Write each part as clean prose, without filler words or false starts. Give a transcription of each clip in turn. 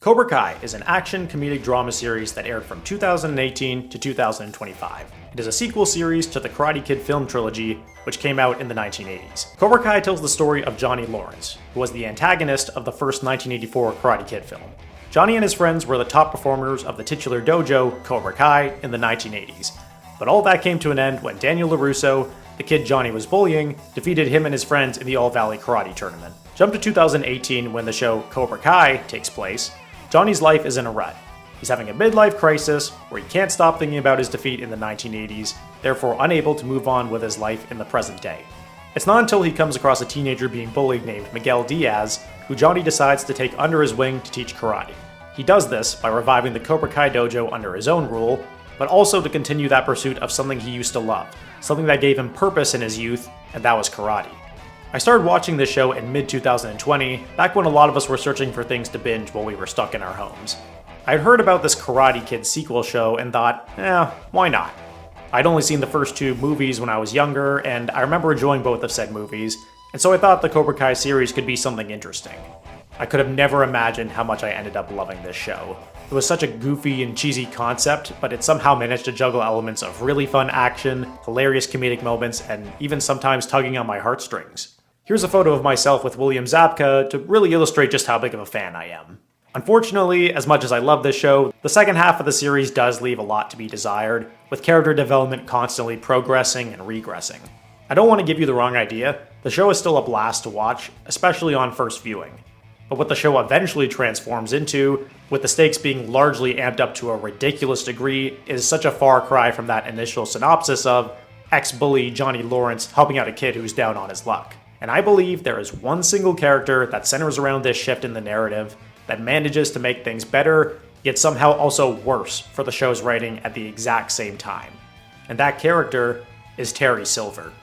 Cobra Kai is an action comedic drama series that aired from 2018 to 2025. It is a sequel series to the Karate Kid film trilogy, which came out in the 1980s. Cobra Kai tells the story of Johnny Lawrence, who was the antagonist of the first 1984 Karate Kid film. Johnny and his friends were the top performers of the titular dojo, Cobra Kai, in the 1980s. But all that came to an end when Daniel LaRusso, the kid Johnny was bullying, defeated him and his friends in the All-Valley Karate Tournament. Jump to 2018 when the show Cobra Kai takes place. Johnny's life is in a rut. He's having a midlife crisis where he can't stop thinking about his defeat in the 1980s, therefore unable to move on with his life in the present day. It's not until he comes across a teenager being bullied named Miguel Diaz, who Johnny decides to take under his wing to teach karate. He does this by reviving the Cobra Kai dojo under his own rule, but also to continue that pursuit of something he used to love, something that gave him purpose in his youth, and that was karate. I started watching this show in mid-2020, back when a lot of us were searching for things to binge while we were stuck in our homes. I'd heard about this Karate Kid sequel show and thought, why not? I'd only seen the first two movies when I was younger, and I remember enjoying both of said movies, and so I thought the Cobra Kai series could be something interesting. I could have never imagined how much I ended up loving this show. It was such a goofy and cheesy concept, but it somehow managed to juggle elements of really fun action, hilarious comedic moments, and even sometimes tugging on my heartstrings. Here's a photo of myself with William Zabka to really illustrate just how big of a fan I am. Unfortunately, as much as I love this show, the second half of the series does leave a lot to be desired, with character development constantly progressing and regressing. I don't want to give you the wrong idea, the show is still a blast to watch, especially on first viewing. But what the show eventually transforms into, with the stakes being largely amped up to a ridiculous degree, is such a far cry from that initial synopsis of ex-bully Johnny Lawrence helping out a kid who's down on his luck. And I believe there is one single character that centers around this shift in the narrative that manages to make things better, yet somehow also worse for the show's writing at the exact same time. And that character is Terry Silver.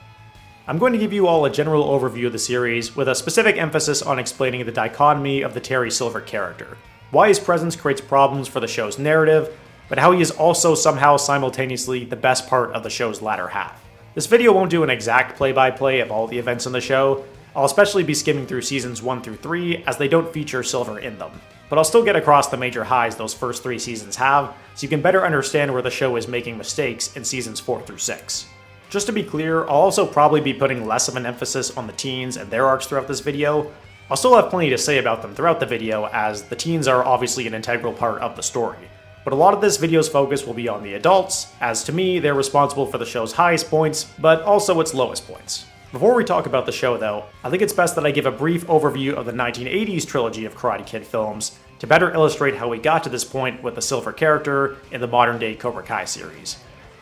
I'm going to give you all a general overview of the series with a specific emphasis on explaining the dichotomy of the Terry Silver character, why his presence creates problems for the show's narrative, but how he is also somehow simultaneously the best part of the show's latter half. This video won't do an exact play-by-play of all the events in the show. I'll especially be skimming through seasons 1 through 3 as they don't feature Silver in them. But I'll still get across the major highs those first 3 seasons have, so you can better understand where the show is making mistakes in seasons 4 through 6. Just to be clear, I'll also probably be putting less of an emphasis on the teens and their arcs throughout this video. I'll still have plenty to say about them throughout the video, as the teens are obviously an integral part of the story. But a lot of this video's focus will be on the adults, as to me, they're responsible for the show's highest points, but also its lowest points. Before we talk about the show though, I think it's best that I give a brief overview of the 1980s trilogy of Karate Kid films to better illustrate how we got to this point with the Silver character in the modern-day Cobra Kai series.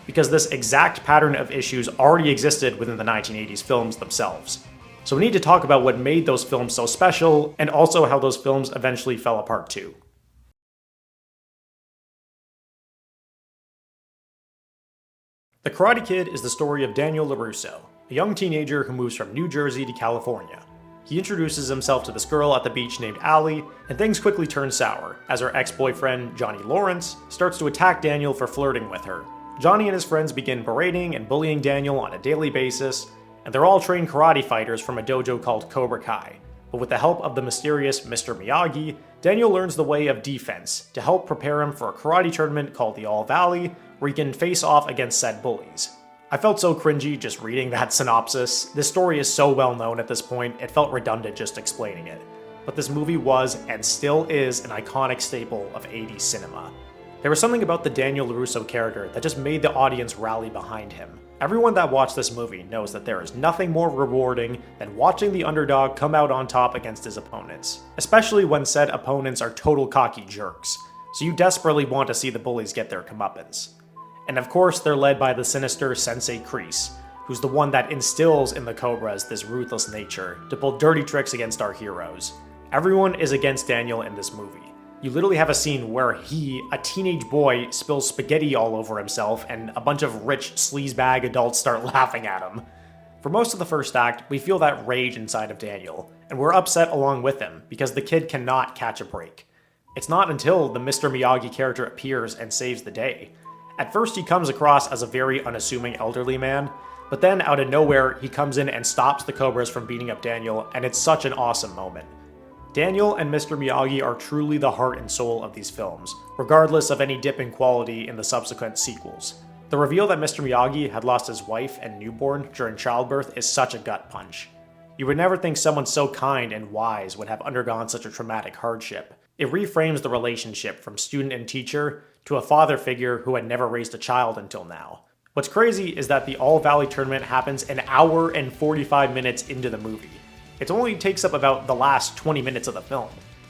Because this exact pattern of issues already existed within the 1980s films themselves. So we need to talk about what made those films so special, and also how those films eventually fell apart too. The Karate Kid is the story of Daniel LaRusso, a young teenager who moves from New Jersey to California. He introduces himself to this girl at the beach named Allie, and things quickly turn sour, as her ex-boyfriend, Johnny Lawrence, starts to attack Daniel for flirting with her. Johnny and his friends begin berating and bullying Daniel on a daily basis, and they're all trained karate fighters from a dojo called Cobra Kai. But with the help of the mysterious Mr. Miyagi, Daniel learns the way of defense to help prepare him for a karate tournament called the All-Valley, where he can face off against said bullies. I felt so cringy just reading that synopsis. This story is so well known at this point, it felt redundant just explaining it. But this movie was, and still is, an iconic staple of 80s cinema. There was something about the Daniel LaRusso character that just made the audience rally behind him. Everyone that watched this movie knows that there is nothing more rewarding than watching the underdog come out on top against his opponents, especially when said opponents are total cocky jerks, so you desperately want to see the bullies get their comeuppance. And of course, they're led by the sinister Sensei Kreese, who's the one that instills in the Cobras this ruthless nature to pull dirty tricks against our heroes. Everyone is against Daniel in this movie. You literally have a scene where he, a teenage boy, spills spaghetti all over himself and a bunch of rich sleazebag adults start laughing at him. For most of the first act, we feel that rage inside of Daniel, and we're upset along with him because the kid cannot catch a break. It's not until the Mr. Miyagi character appears and saves the day. At first he comes across as a very unassuming elderly man, but then out of nowhere he comes in and stops the Cobras from beating up Daniel, and it's such an awesome moment. Daniel and Mr. Miyagi are truly the heart and soul of these films, regardless of any dip in quality in the subsequent sequels. The reveal that Mr. Miyagi had lost his wife and newborn during childbirth is such a gut punch. You would never think someone so kind and wise would have undergone such a traumatic hardship. It reframes the relationship from student and teacher to a father figure who had never raised a child until now. What's crazy is that the All Valley tournament happens an hour and 45 minutes into the movie. It only takes up about the last 20 minutes of the film.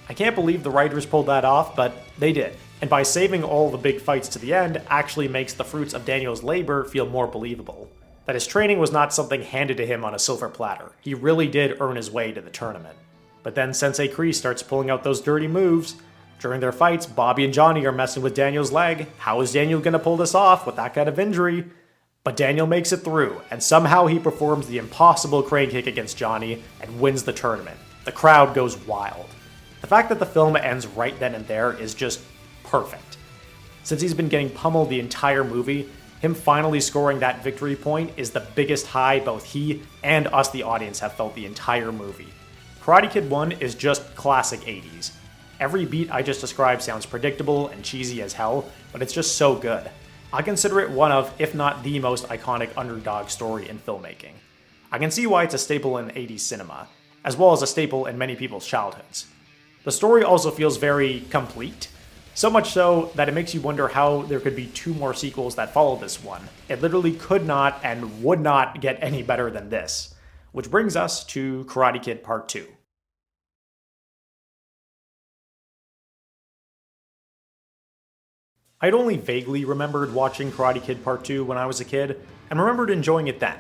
I can't believe the writers pulled that off, but they did. And by saving all the big fights to the end actually makes the fruits of Daniel's labor feel more believable. That his training was not something handed to him on a silver platter. He really did earn his way to the tournament. But then Sensei Kreese starts pulling out those dirty moves. During their fights, Bobby and Johnny are messing with Daniel's leg. How is Daniel gonna pull this off with that kind of injury? But Daniel makes it through, and somehow he performs the impossible crane kick against Johnny and wins the tournament. The crowd goes wild. The fact that the film ends right then and there is just perfect. Since he's been getting pummeled the entire movie, him finally scoring that victory point is the biggest high both he and us the audience have felt the entire movie. Karate Kid 1 is just classic 80s. Every beat I just described sounds predictable and cheesy as hell, but it's just so good. I consider it one of, if not the most iconic underdog story in filmmaking. I can see why it's a staple in 80s cinema, as well as a staple in many people's childhoods. The story also feels very complete, so much so that it makes you wonder how there could be 2 more sequels that follow this one. It literally could not and would not get any better than this. Which brings us to Karate Kid Part 2. I'd only vaguely remembered watching Karate Kid Part 2 when I was a kid, and remembered enjoying it then.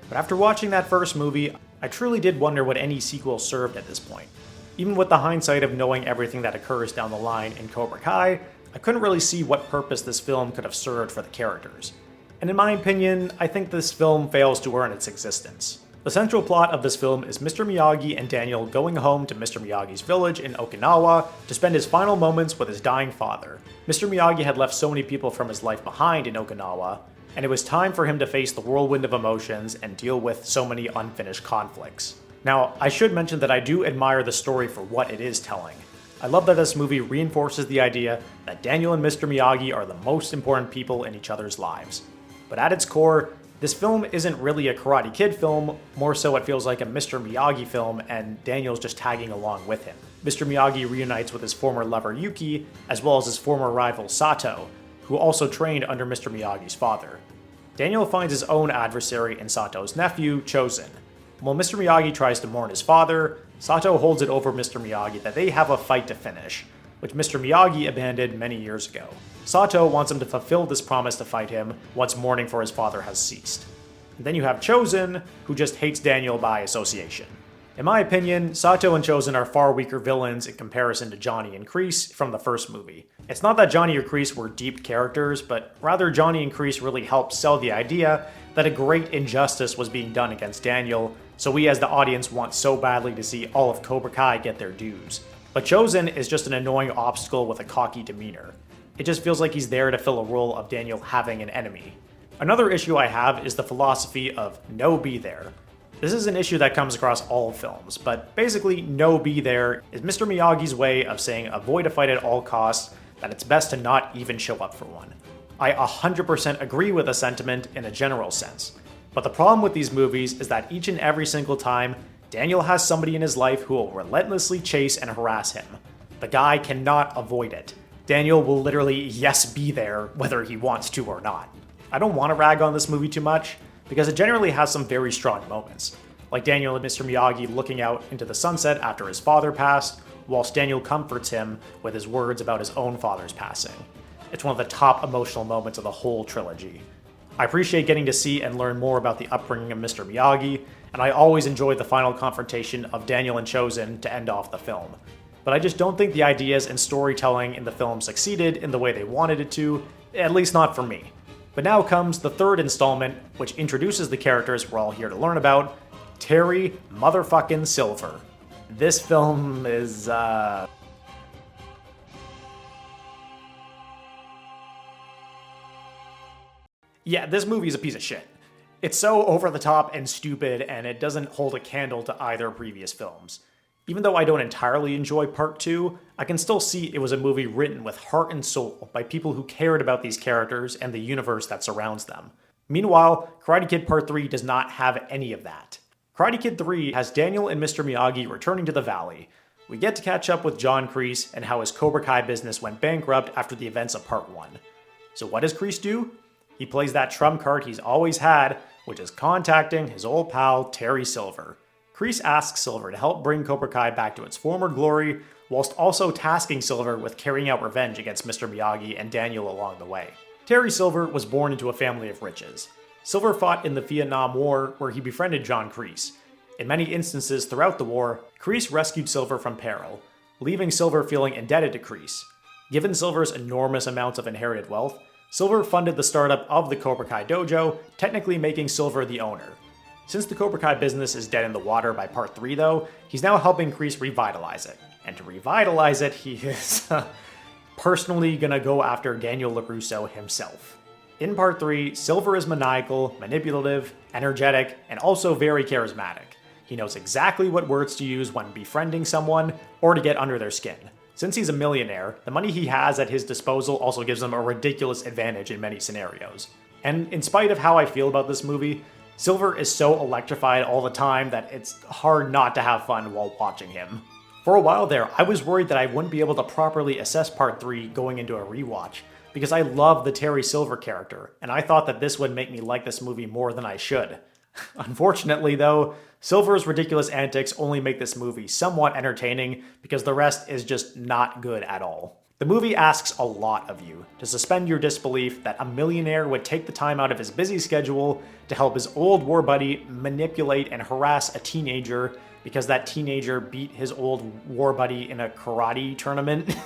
But after watching that first movie, I truly did wonder what any sequel served at this point. Even with the hindsight of knowing everything that occurs down the line in Cobra Kai, I couldn't really see what purpose this film could have served for the characters. And in my opinion, I think this film fails to earn its existence. The central plot of this film is Mr. Miyagi and Daniel going home to Mr. Miyagi's village in Okinawa to spend his final moments with his dying father. Mr. Miyagi had left so many people from his life behind in Okinawa, and it was time for him to face the whirlwind of emotions and deal with so many unfinished conflicts. Now, I should mention that I do admire the story for what it is telling. I love that this movie reinforces the idea that Daniel and Mr. Miyagi are the most important people in each other's lives. But at its core, this film isn't really a Karate Kid film, more so it feels like a Mr. Miyagi film and Daniel's just tagging along with him. Mr. Miyagi reunites with his former lover Yuki, as well as his former rival Sato, who also trained under Mr. Miyagi's father. Daniel finds his own adversary in Sato's nephew, Chosen. While Mr. Miyagi tries to mourn his father, Sato holds it over Mr. Miyagi that they have a fight to finish, which Mr. Miyagi abandoned many years ago. Sato wants him to fulfill this promise to fight him once mourning for his father has ceased. And then you have Chosen, who just hates Daniel by association. In my opinion, Sato and Chosen are far weaker villains in comparison to Johnny and Kreese from the first movie. It's not that Johnny or Kreese were deep characters, but rather Johnny and Kreese really helped sell the idea that a great injustice was being done against Daniel, so we as the audience want so badly to see all of Cobra Kai get their dues. But Chosen is just an annoying obstacle with a cocky demeanor. It just feels like he's there to fill a role of Daniel having an enemy. Another issue I have is the philosophy of no be there. This is an issue that comes across all films, but basically no be there is Mr. Miyagi's way of saying avoid a fight at all costs, that it's best to not even show up for one. I 100% agree with the sentiment in a general sense, but the problem with these movies is that each and every single time, Daniel has somebody in his life who will relentlessly chase and harass him. The guy cannot avoid it. Daniel will literally, yes, be there whether he wants to or not. I don't want to rag on this movie too much, because it generally has some very strong moments, like Daniel and Mr. Miyagi looking out into the sunset after his father passed, whilst Daniel comforts him with his words about his own father's passing. It's one of the top emotional moments of the whole trilogy. I appreciate getting to see and learn more about the upbringing of Mr. Miyagi, and I always enjoyed the final confrontation of Daniel and Chosen to end off the film. But I just don't think the ideas and storytelling in the film succeeded in the way they wanted it to, at least not for me. But now comes the third installment, which introduces the characters we're all here to learn about, Terry motherfucking Silver. This film is, Yeah, this movie is a piece of shit. It's so over the top and stupid, and it doesn't hold a candle to either previous films. Even though I don't entirely enjoy Part 2, I can still see it was a movie written with heart and soul by people who cared about these characters and the universe that surrounds them. Meanwhile, Karate Kid Part 3 does not have any of that. Karate Kid 3 has Daniel and Mr. Miyagi returning to the valley. We get to catch up with John Kreese and how his Cobra Kai business went bankrupt after the events of Part 1. So what does Kreese do? He plays that trump card he's always had, which is contacting his old pal Terry Silver. Kreese asks Silver to help bring Cobra Kai back to its former glory, whilst also tasking Silver with carrying out revenge against Mr. Miyagi and Daniel along the way. Terry Silver was born into a family of riches. Silver fought in the Vietnam War, where he befriended John Kreese. In many instances throughout the war, Kreese rescued Silver from peril, leaving Silver feeling indebted to Kreese. Given Silver's enormous amounts of inherited wealth, Silver funded the startup of the Cobra Kai dojo, technically making Silver the owner. Since the Cobra Kai business is dead in the water by Part 3 though, he's now helping Kreese revitalize it. And to revitalize it, he is personally gonna go after Daniel LaRusso himself. In Part 3, Silver is maniacal, manipulative, energetic, and also very charismatic. He knows exactly what words to use when befriending someone or to get under their skin. Since he's a millionaire, the money he has at his disposal also gives him a ridiculous advantage in many scenarios. And in spite of how I feel about this movie, Silver is so electrified all the time that it's hard not to have fun while watching him. For a while there, I was worried that I wouldn't be able to properly assess Part 3 going into a rewatch, because I love the Terry Silver character, and I thought that this would make me like this movie more than I should. Unfortunately though, Silver's ridiculous antics only make this movie somewhat entertaining because the rest is just not good at all. The movie asks a lot of you, to suspend your disbelief that a millionaire would take the time out of his busy schedule to help his old war buddy manipulate and harass a teenager because that teenager beat his old war buddy in a karate tournament.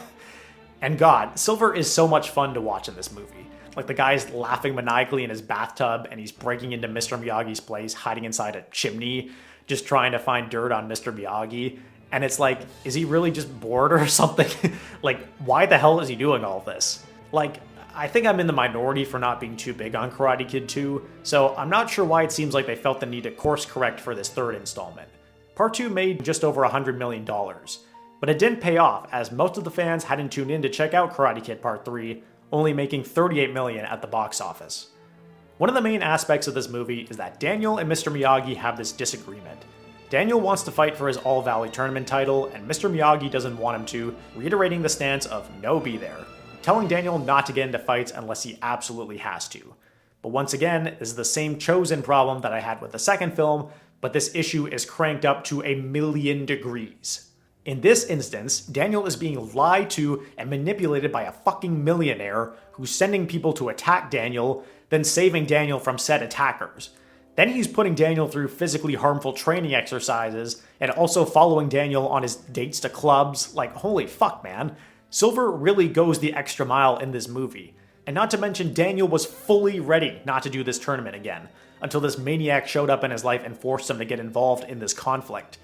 And God, Silver is so much fun to watch in this movie. Like, the guy's laughing maniacally in his bathtub and he's breaking into Mr. Miyagi's place, hiding inside a chimney, just trying to find dirt on Mr. Miyagi. And it's like, is he really just bored or something? Like, why the hell is he doing all this? Like, I think I'm in the minority for not being too big on Karate Kid 2, so I'm not sure why it seems like they felt the need to course correct for this third installment. Part 2 made just over $100 million, but it didn't pay off as most of the fans hadn't tuned in to check out Karate Kid Part 3, only making $38 million at the box office. One of the main aspects of this movie is that Daniel and Mr. Miyagi have this disagreement. Daniel wants to fight for his All-Valley Tournament title, and Mr. Miyagi doesn't want him to, reiterating the stance of no be there, telling Daniel not to get into fights unless he absolutely has to. But once again, this is the same chosen problem that I had with the second film, but this issue is cranked up to 1,000,000 degrees. In this instance, Daniel is being lied to and manipulated by a fucking millionaire who's sending people to attack Daniel, then saving Daniel from said attackers. Then he's putting Daniel through physically harmful training exercises and also following Daniel on his dates to clubs. Like, holy fuck, man. Silver really goes the extra mile in this movie. And not to mention, Daniel was fully ready not to do this tournament again, until this maniac showed up in his life and forced him to get involved in this conflict.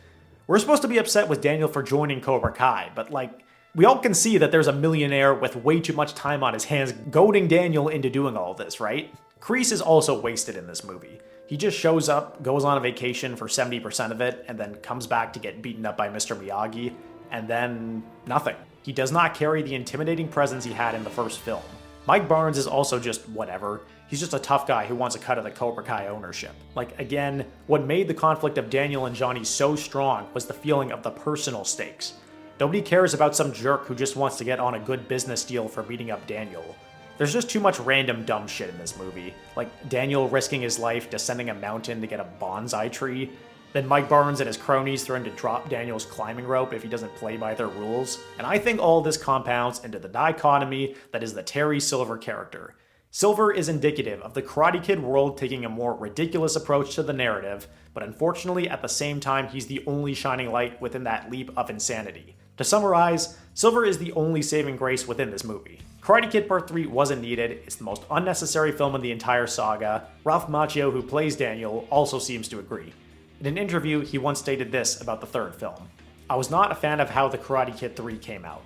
We're supposed to be upset with Daniel for joining Cobra Kai, but like, we all can see that there's a millionaire with way too much time on his hands goading Daniel into doing all this, right? Kreese is also wasted in this movie. He just shows up, goes on a vacation for 70% of it, and then comes back to get beaten up by Mr. Miyagi, and then nothing. He does not carry the intimidating presence he had in the first film. Mike Barnes is also just whatever. He's just a tough guy who wants a cut of the Cobra Kai ownership. Like, again, what made the conflict of Daniel and Johnny so strong was the feeling of the personal stakes. Nobody cares about some jerk who just wants to get on a good business deal for beating up Daniel. There's just too much random dumb shit in this movie, like Daniel risking his life descending a mountain to get a bonsai tree, then Mike Barnes and his cronies threaten to drop Daniel's climbing rope if he doesn't play by their rules, and I think all this compounds into the dichotomy that is the Terry Silver character. Silver is indicative of the Karate Kid world taking a more ridiculous approach to the narrative, but unfortunately at the same time he's the only shining light within that leap of insanity. To summarize, Silver is the only saving grace within this movie. Karate Kid Part 3 wasn't needed, it's the most unnecessary film in the entire saga. Ralph Macchio, who plays Daniel, also seems to agree. In an interview, he once stated this about the third film: "I was not a fan of how the Karate Kid 3 came out.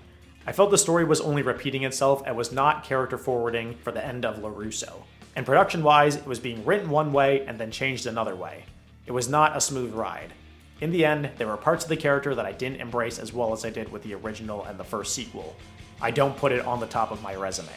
I felt the story was only repeating itself and was not character forwarding for the end of LaRusso. And production-wise, it was being written one way and then changed another way. It was not a smooth ride. In the end, there were parts of the character that I didn't embrace as well as I did with the original and the first sequel. I don't put it on the top of my resume.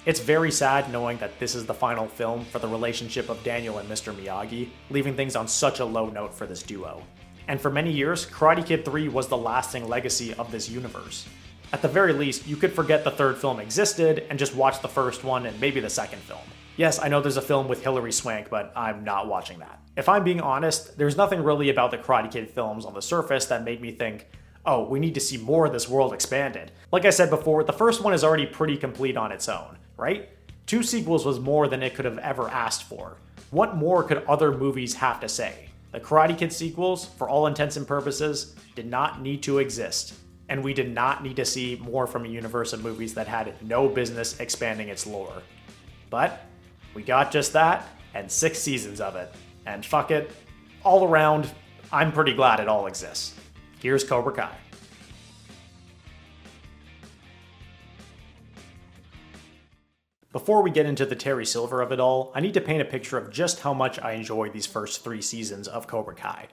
It's very sad knowing that this is the final film for the relationship of Daniel and Mr. Miyagi, leaving things on such a low note for this duo. And for many years, Karate Kid 3 was the lasting legacy of this universe. At the very least, you could forget the third film existed and just watch the first one and maybe the second film. Yes, I know there's a film with Hilary Swank, but I'm not watching that. If I'm being honest, there's nothing really about the Karate Kid films on the surface that made me think, oh, we need to see more of this world expanded. Like I said before, the first one is already pretty complete on its own, right? 2 sequels was more than it could have ever asked for. What more could other movies have to say? The Karate Kid sequels, for all intents and purposes, did not need to exist. And we did not need to see more from a universe of movies that had no business expanding its lore. But we got just that, and 6 seasons of it. And fuck it, all around, I'm pretty glad it all exists. Here's Cobra Kai. Before we get into the Terry Silver of it all, I need to paint a picture of just how much I enjoyed these first 3 seasons of Cobra Kai.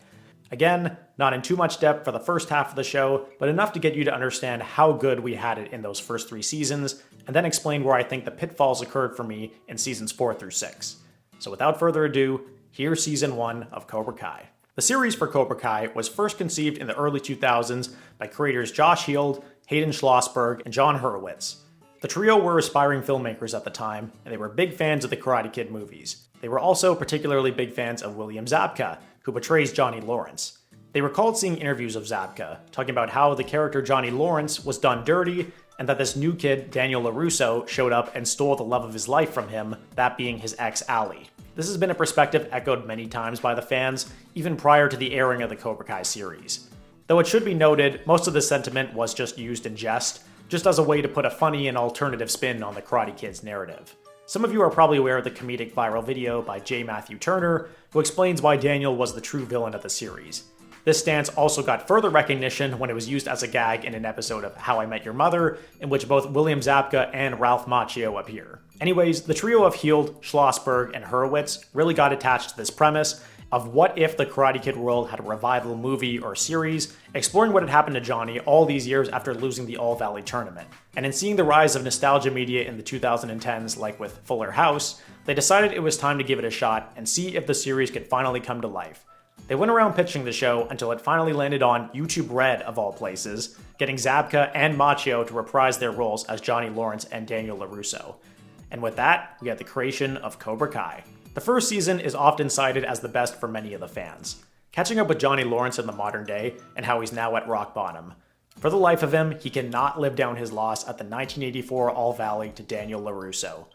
Again, not in too much depth for the first half of the show, but enough to get you to understand how good we had it in those first 3 seasons, and then explain where I think the pitfalls occurred for me in seasons 4 through 6. So without further ado, here's season 1 of Cobra Kai. The series for Cobra Kai was first conceived in the early 2000s by creators Josh Heald, Hayden Schlossberg, and John Hurwitz. The trio were aspiring filmmakers at the time, and they were big fans of the Karate Kid movies. They were also particularly big fans of William Zabka, who portrays Johnny Lawrence. They recalled seeing interviews of Zabka, talking about how the character Johnny Lawrence was done dirty, and that this new kid, Daniel LaRusso, showed up and stole the love of his life from him, that being his ex Allie. This has been a perspective echoed many times by the fans, even prior to the airing of the Cobra Kai series. Though it should be noted, most of this sentiment was just used in jest, just as a way to put a funny and alternative spin on the Karate Kid's narrative. Some of you are probably aware of the comedic viral video by J. Matthew Turner, who explains why Daniel was the true villain of the series. This stance also got further recognition when it was used as a gag in an episode of How I Met Your Mother, in which both William Zabka and Ralph Macchio appear. Anyways, the trio of Heald, Schlossberg, and Hurwitz really got attached to this premise of what if the Karate Kid world had a revival movie or series, exploring what had happened to Johnny all these years after losing the All Valley tournament. And in seeing the rise of nostalgia media in the 2010s, like with Fuller House, they decided it was time to give it a shot and see if the series could finally come to life. They went around pitching the show until it finally landed on YouTube Red, of all places, getting Zabka and Macchio to reprise their roles as Johnny Lawrence and Daniel LaRusso. And with that, we had the creation of Cobra Kai. The first season is often cited as the best for many of the fans, catching up with Johnny Lawrence in the modern day and how he's now at rock bottom. For the life of him, he cannot live down his loss at the 1984 All Valley to Daniel LaRusso.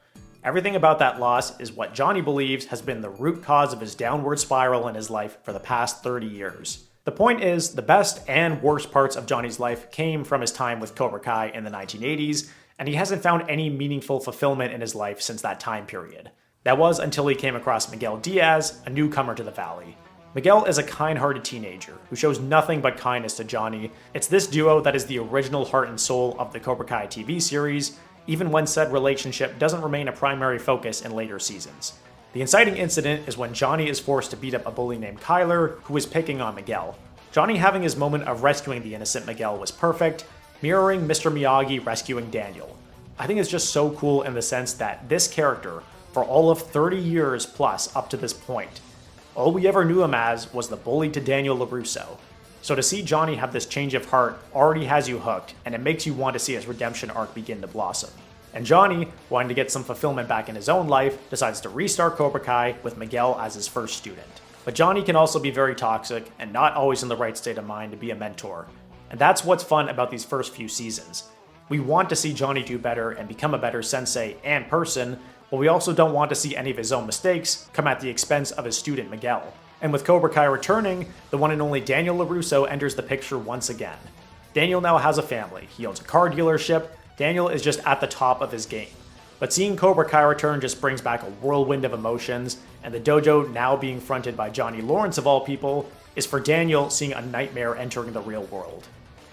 Everything about that loss is what Johnny believes has been the root cause of his downward spiral in his life for the past 30 years. The point is, the best and worst parts of Johnny's life came from his time with Cobra Kai in the 1980s, and he hasn't found any meaningful fulfillment in his life since that time period. That was until he came across Miguel Diaz, a newcomer to the Valley. Miguel is a kind-hearted teenager who shows nothing but kindness to Johnny. It's this duo that is the original heart and soul of the Cobra Kai TV series, even when said relationship doesn't remain a primary focus in later seasons. The inciting incident is when Johnny is forced to beat up a bully named Kyler, who is picking on Miguel. Johnny having his moment of rescuing the innocent Miguel was perfect, mirroring Mr. Miyagi rescuing Daniel. I think it's just so cool in the sense that this character, for all of 30 years plus up to this point, all we ever knew him as was the bully to Daniel LaRusso. So to see Johnny have this change of heart already has you hooked, and it makes you want to see his redemption arc begin to blossom. And Johnny, wanting to get some fulfillment back in his own life, decides to restart Cobra Kai with Miguel as his first student. But Johnny can also be very toxic and not always in the right state of mind to be a mentor. And that's what's fun about these first few seasons. We want to see Johnny do better and become a better sensei and person, but we also don't want to see any of his own mistakes come at the expense of his student Miguel. And with Cobra Kai returning, the one and only Daniel LaRusso enters the picture once again. Daniel now has a family, he owns a car dealership, Daniel is just at the top of his game. But seeing Cobra Kai return just brings back a whirlwind of emotions, and the dojo now being fronted by Johnny Lawrence of all people, is for Daniel seeing a nightmare entering the real world.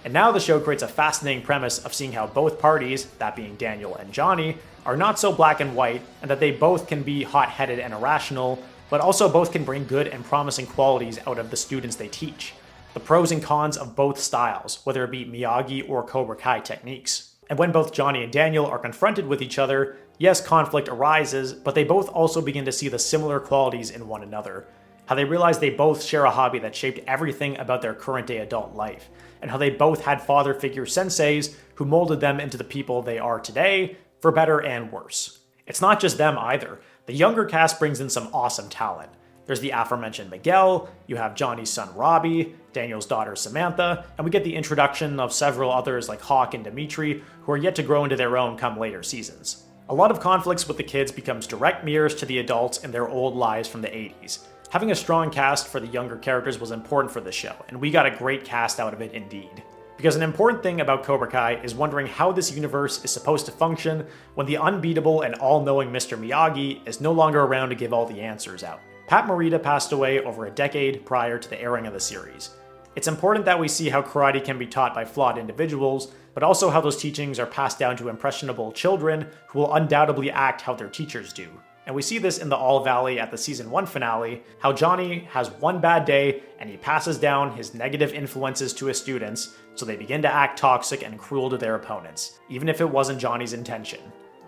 And now the show creates a fascinating premise of seeing how both parties, that being Daniel and Johnny, are not so black and white, and that they both can be hot-headed and irrational, but also both can bring good and promising qualities out of the students they teach. the pros and cons of both styles, whether it be Miyagi or Cobra Kai techniques. And when both Johnny and Daniel are confronted with each other, yes, conflict arises, but they both also begin to see the similar qualities in one another. How they realize they both share a hobby that shaped everything about their current day adult life, and how they both had father figure senseis who molded them into the people they are today, for better and worse. It's not just them either. The younger cast brings in some awesome talent. There's the aforementioned Miguel, you have Johnny's son Robbie, Daniel's daughter Samantha, and we get the introduction of several others like Hawk and Dimitri, who are yet to grow into their own come later seasons. A lot of conflicts with the kids becomes direct mirrors to the adults in their old lives from the 80s. Having a strong cast for the younger characters was important for the show, and we got a great cast out of it indeed. Because an important thing about Cobra Kai is wondering how this universe is supposed to function when the unbeatable and all-knowing Mr. Miyagi is no longer around to give all the answers out. Pat Morita passed away over a decade prior to the airing of the series. It's important that we see how karate can be taught by flawed individuals, but also how those teachings are passed down to impressionable children who will undoubtedly act how their teachers do. And we see this in the All Valley at the season 1 finale, how Johnny has one bad day and he passes down his negative influences to his students, so they begin to act toxic and cruel to their opponents, even if it wasn't Johnny's intention.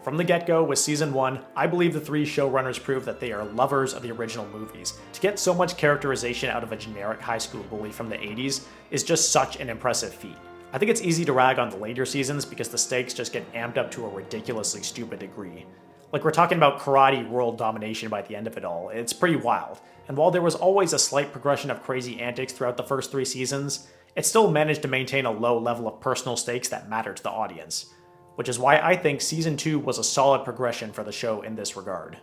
From the get-go with season 1, I believe the 3 showrunners prove that they are lovers of the original movies. To get so much characterization out of a generic high school bully from the 80s is just such an impressive feat. I think it's easy to rag on the later seasons because the stakes just get amped up to a ridiculously stupid degree. Like, we're talking about karate world domination by the end of it all. It's pretty wild. And while there was always a slight progression of crazy antics throughout the first 3 seasons, it still managed to maintain a low level of personal stakes that matter to the audience. Which is why I think season 2 was a solid progression for the show in this regard.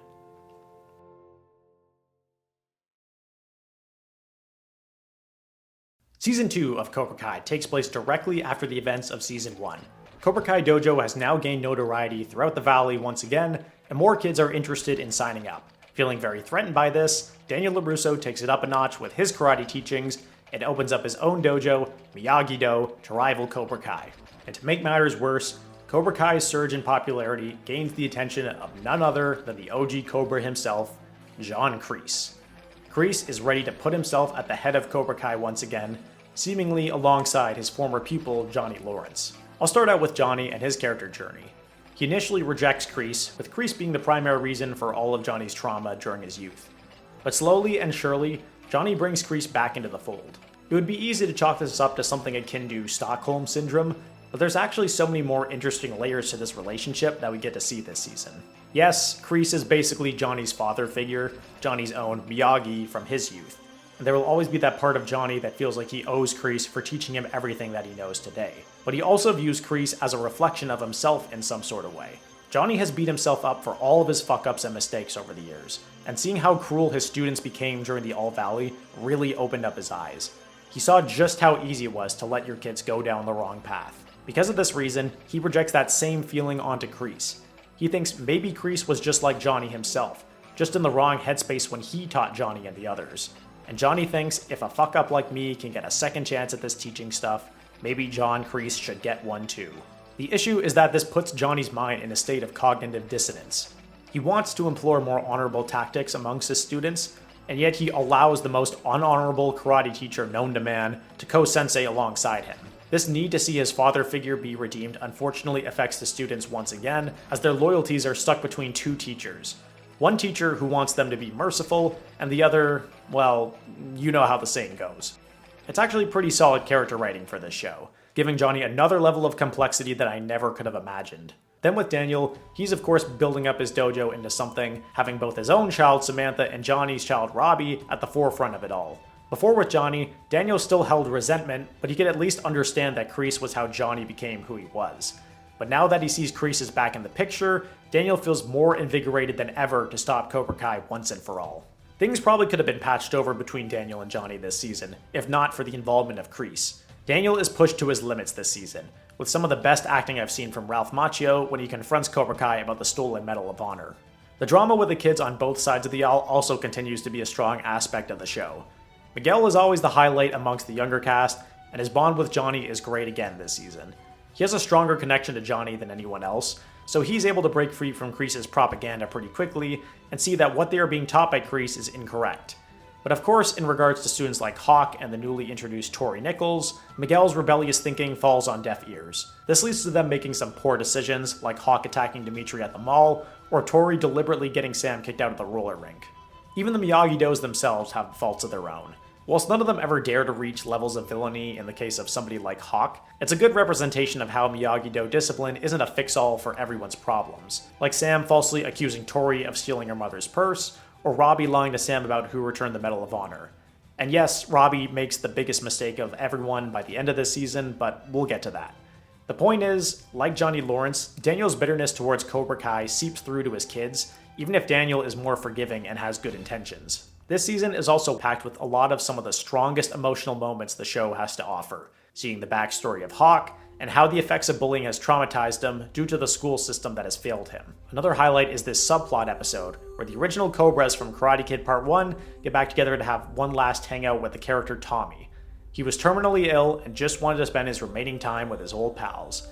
Season 2 of Cobra Kai takes place directly after the events of season 1. Cobra Kai Dojo has now gained notoriety throughout the valley once again, and more kids are interested in signing up. Feeling very threatened by this, Daniel LaRusso takes it up a notch with his karate teachings and opens up his own dojo, Miyagi-Do, to rival Cobra Kai. And to make matters worse, Cobra Kai's surge in popularity gains the attention of none other than the OG Cobra himself, John Kreese. Kreese is ready to put himself at the head of Cobra Kai once again, seemingly alongside his former pupil, Johnny Lawrence. I'll start out with Johnny and his character journey. He initially rejects Kreese, with Kreese being the primary reason for all of Johnny's trauma during his youth. But slowly and surely, Johnny brings Kreese back into the fold. It would be easy to chalk this up to something akin to Stockholm Syndrome, but there's actually so many more interesting layers to this relationship that we get to see this season. Yes, Kreese is basically Johnny's father figure, Johnny's own Miyagi from his youth. And there will always be that part of Johnny that feels like he owes Kreese for teaching him everything that he knows today. But he also views Kreese as a reflection of himself in some sort of way. Johnny has beat himself up for all of his fuck-ups and mistakes over the years, and seeing how cruel his students became during the All Valley really opened up his eyes. He saw just how easy it was to let your kids go down the wrong path. Because of this reason, he projects that same feeling onto Kreese. He thinks maybe Kreese was just like Johnny himself, just in the wrong headspace when he taught Johnny and the others. And Johnny thinks if a fuck-up like me can get a second chance at this teaching stuff, maybe John Kreese should get one too. The issue is that this puts Johnny's mind in a state of cognitive dissonance. He wants to employ more honorable tactics amongst his students, and yet he allows the most unhonorable karate teacher known to man to co-sensei alongside him. This need to see his father figure be redeemed unfortunately affects the students once again, as their loyalties are stuck between 2 teachers. One teacher who wants them to be merciful, and the other, well, you know how the saying goes. It's actually pretty solid character writing for this show, giving Johnny another level of complexity that I never could have imagined. Then with Daniel, he's of course building up his dojo into something, having both his own child Samantha and Johnny's child Robbie at the forefront of it all. Before with Johnny, Daniel still held resentment, but he could at least understand that Kreese was how Johnny became who he was. But now that he sees Kreese is back in the picture, Daniel feels more invigorated than ever to stop Cobra Kai once and for all. Things probably could have been patched over between Daniel and Johnny this season, if not for the involvement of Kreese. Daniel is pushed to his limits this season, with some of the best acting I've seen from Ralph Macchio when he confronts Cobra Kai about the stolen Medal of Honor. The drama with the kids on both sides of the aisle also continues to be a strong aspect of the show. Miguel is always the highlight amongst the younger cast, and his bond with Johnny is great again this season. He has a stronger connection to Johnny than anyone else, so he's able to break free from Kreese's propaganda pretty quickly and see that what they are being taught by Kreese is incorrect. But of course, in regards to students like Hawk and the newly introduced Tori Nichols, Miguel's rebellious thinking falls on deaf ears. This leads to them making some poor decisions, like Hawk attacking Dimitri at the mall, or Tori deliberately getting Sam kicked out of the roller rink. Even the Miyagi-Dos themselves have faults of their own. Whilst none of them ever dare to reach levels of villainy in the case of somebody like Hawk, it's a good representation of how Miyagi-Do discipline isn't a fix-all for everyone's problems. Like Sam falsely accusing Tori of stealing her mother's purse, or Robbie lying to Sam about who returned the Medal of Honor. And yes, Robbie makes the biggest mistake of everyone by the end of this season, but we'll get to that. The point is, like Johnny Lawrence, Daniel's bitterness towards Cobra Kai seeps through to his kids, even if Daniel is more forgiving and has good intentions. This season is also packed with a lot of some of the strongest emotional moments the show has to offer, seeing the backstory of Hawk, and how the effects of bullying has traumatized him due to the school system that has failed him. Another highlight is this subplot episode, where the original Cobras from Karate Kid Part 1 get back together to have one last hangout with the character Tommy. He was terminally ill and just wanted to spend his remaining time with his old pals.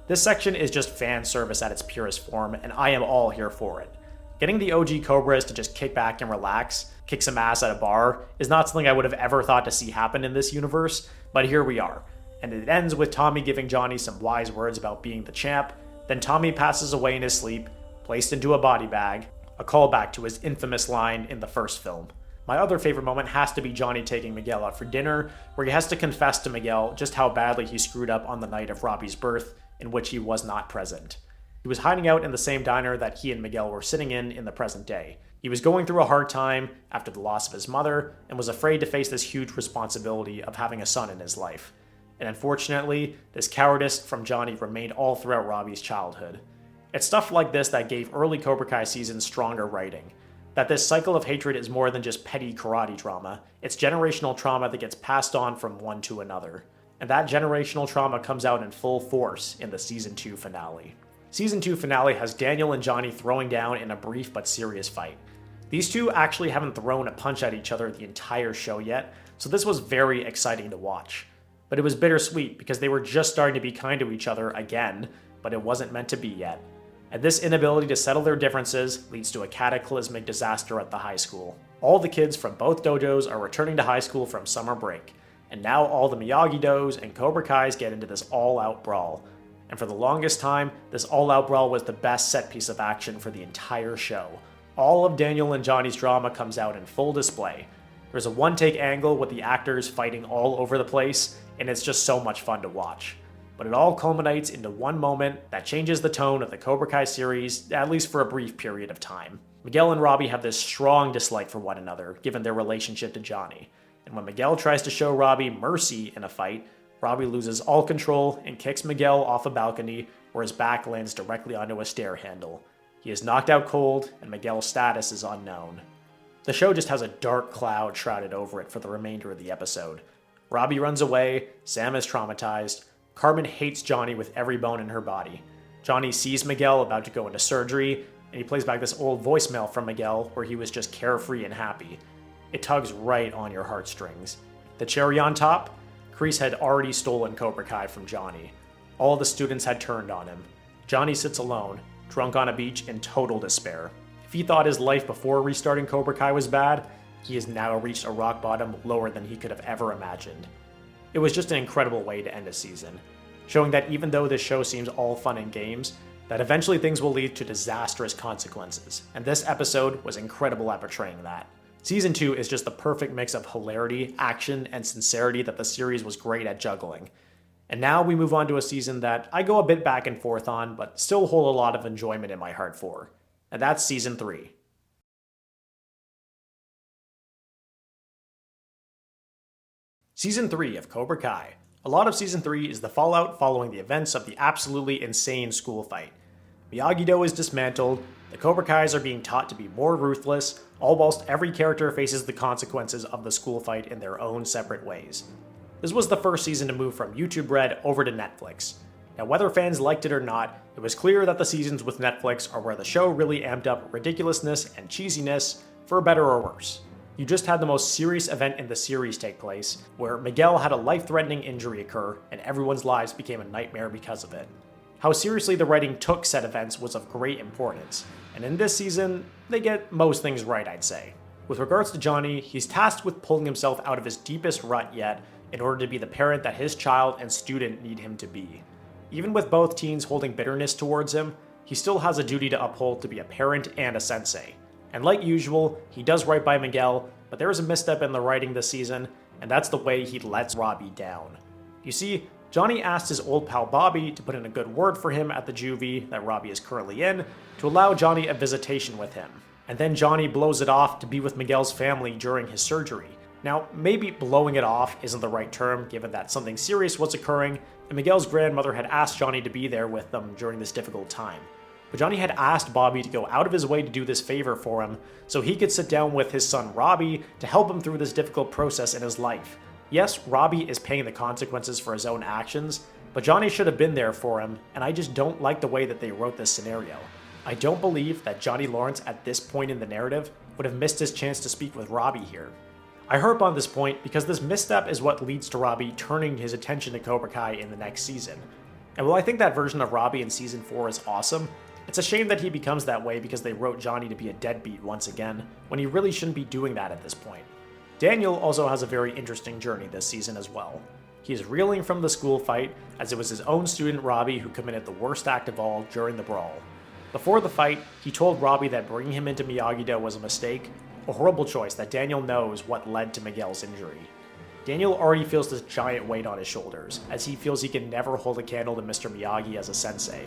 This section is just fan service at its purest form, and I am all here for it. Getting the OG Cobras to just kick back and relax, kick some ass at a bar, is not something I would have ever thought to see happen in this universe, but here we are. And it ends with Tommy giving Johnny some wise words about being the champ, then Tommy passes away in his sleep, placed into a body bag, a callback to his infamous line in the first film. My other favorite moment has to be Johnny taking Miguel out for dinner, where he has to confess to Miguel just how badly he screwed up on the night of Robbie's birth, in which he was not present. He was hiding out in the same diner that he and Miguel were sitting in the present day. He was going through a hard time after the loss of his mother, and was afraid to face this huge responsibility of having a son in his life. And unfortunately, this cowardice from Johnny remained all throughout Robbie's childhood. It's stuff like this that gave early Cobra Kai seasons stronger writing. That this cycle of hatred is more than just petty karate trauma, it's generational trauma that gets passed on from one to another. And that generational trauma comes out in full force in the Season 2 finale. Season 2 finale has Daniel and Johnny throwing down in a brief but serious fight. These two actually haven't thrown a punch at each other the entire show yet, so this was very exciting to watch. But it was bittersweet because they were just starting to be kind to each other again, but it wasn't meant to be yet. And this inability to settle their differences leads to a cataclysmic disaster at the high school. All the kids from both dojos are returning to high school from summer break, and now all the Miyagi-Dos and Cobra Kais get into this all-out brawl. And for the longest time, this all-out brawl was the best set piece of action for the entire show. All of Daniel and Johnny's drama comes out in full display. There's a one-take angle with the actors fighting all over the place, and it's just so much fun to watch. But it all culminates into one moment that changes the tone of the Cobra Kai series, at least for a brief period of time. Miguel and Robbie have this strong dislike for one another, given their relationship to Johnny. And when Miguel tries to show Robbie mercy in a fight, Robbie loses all control and kicks Miguel off a balcony where his back lands directly onto a stair handle. He is knocked out cold, and Miguel's status is unknown. The show just has a dark cloud shrouded over it for the remainder of the episode. Robbie runs away, Sam is traumatized, Carmen hates Johnny with every bone in her body. Johnny sees Miguel about to go into surgery, and he plays back this old voicemail from Miguel where he was just carefree and happy. It tugs right on your heartstrings. The cherry on top? Kreese had already stolen Cobra Kai from Johnny. All the students had turned on him. Johnny sits alone, drunk on a beach in total despair. If he thought his life before restarting Cobra Kai was bad, he has now reached a rock bottom lower than he could have ever imagined. It was just an incredible way to end a season, showing that even though this show seems all fun and games, that eventually things will lead to disastrous consequences, and this episode was incredible at portraying that. Season 2 is just the perfect mix of hilarity, action, and sincerity that the series was great at juggling. And now we move on to a season that I go a bit back and forth on, but still hold a lot of enjoyment in my heart for. And that's Season 3. Season 3 of Cobra Kai. A lot of Season 3 is the fallout following the events of the absolutely insane school fight. Miyagi-Do is dismantled, the Cobra Kais are being taught to be more ruthless, all whilst every character faces the consequences of the school fight in their own separate ways. This was the first season to move from YouTube Red over to Netflix. Now, whether fans liked it or not, it was clear that the seasons with Netflix are where the show really amped up ridiculousness and cheesiness, for better or worse. You just had the most serious event in the series take place, where Miguel had a life-threatening injury occur, and everyone's lives became a nightmare because of it. How seriously the writing took said events was of great importance, and in this season, they get most things right, I'd say. With regards to Johnny, he's tasked with pulling himself out of his deepest rut yet in order to be the parent that his child and student need him to be. Even with both teens holding bitterness towards him, he still has a duty to uphold to be a parent and a sensei. And like usual, he does right by Miguel, but there is a misstep in the writing this season, and that's the way he lets Robbie down. You see, Johnny asked his old pal Bobby to put in a good word for him at the juvie that Robbie is currently in to allow Johnny a visitation with him. And then Johnny blows it off to be with Miguel's family during his surgery. Now, maybe blowing it off isn't the right term given that something serious was occurring and Miguel's grandmother had asked Johnny to be there with them during this difficult time. But Johnny had asked Bobby to go out of his way to do this favor for him so he could sit down with his son Robbie to help him through this difficult process in his life. Yes, Robbie is paying the consequences for his own actions, but Johnny should have been there for him, and I just don't like the way that they wrote this scenario. I don't believe that Johnny Lawrence at this point in the narrative would have missed his chance to speak with Robbie here. I harp on this point because this misstep is what leads to Robbie turning his attention to Cobra Kai in the next season. And while I think that version of Robbie in Season 4 is awesome, it's a shame that he becomes that way because they wrote Johnny to be a deadbeat once again, when he really shouldn't be doing that at this point. Daniel also has a very interesting journey this season as well. He is reeling from the school fight, as it was his own student Robbie who committed the worst act of all during the brawl. Before the fight, he told Robbie that bringing him into Miyagi-Do was a mistake, a horrible choice that Daniel knows what led to Miguel's injury. Daniel already feels this giant weight on his shoulders, as he feels he can never hold a candle to Mr. Miyagi as a sensei.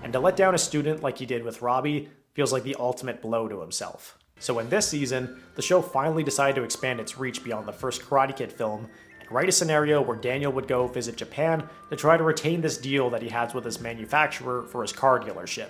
And to let down a student like he did with Robbie feels like the ultimate blow to himself. So in this season, the show finally decided to expand its reach beyond the first Karate Kid film and write a scenario where Daniel would go visit Japan to try to retain this deal that he has with his manufacturer for his car dealership.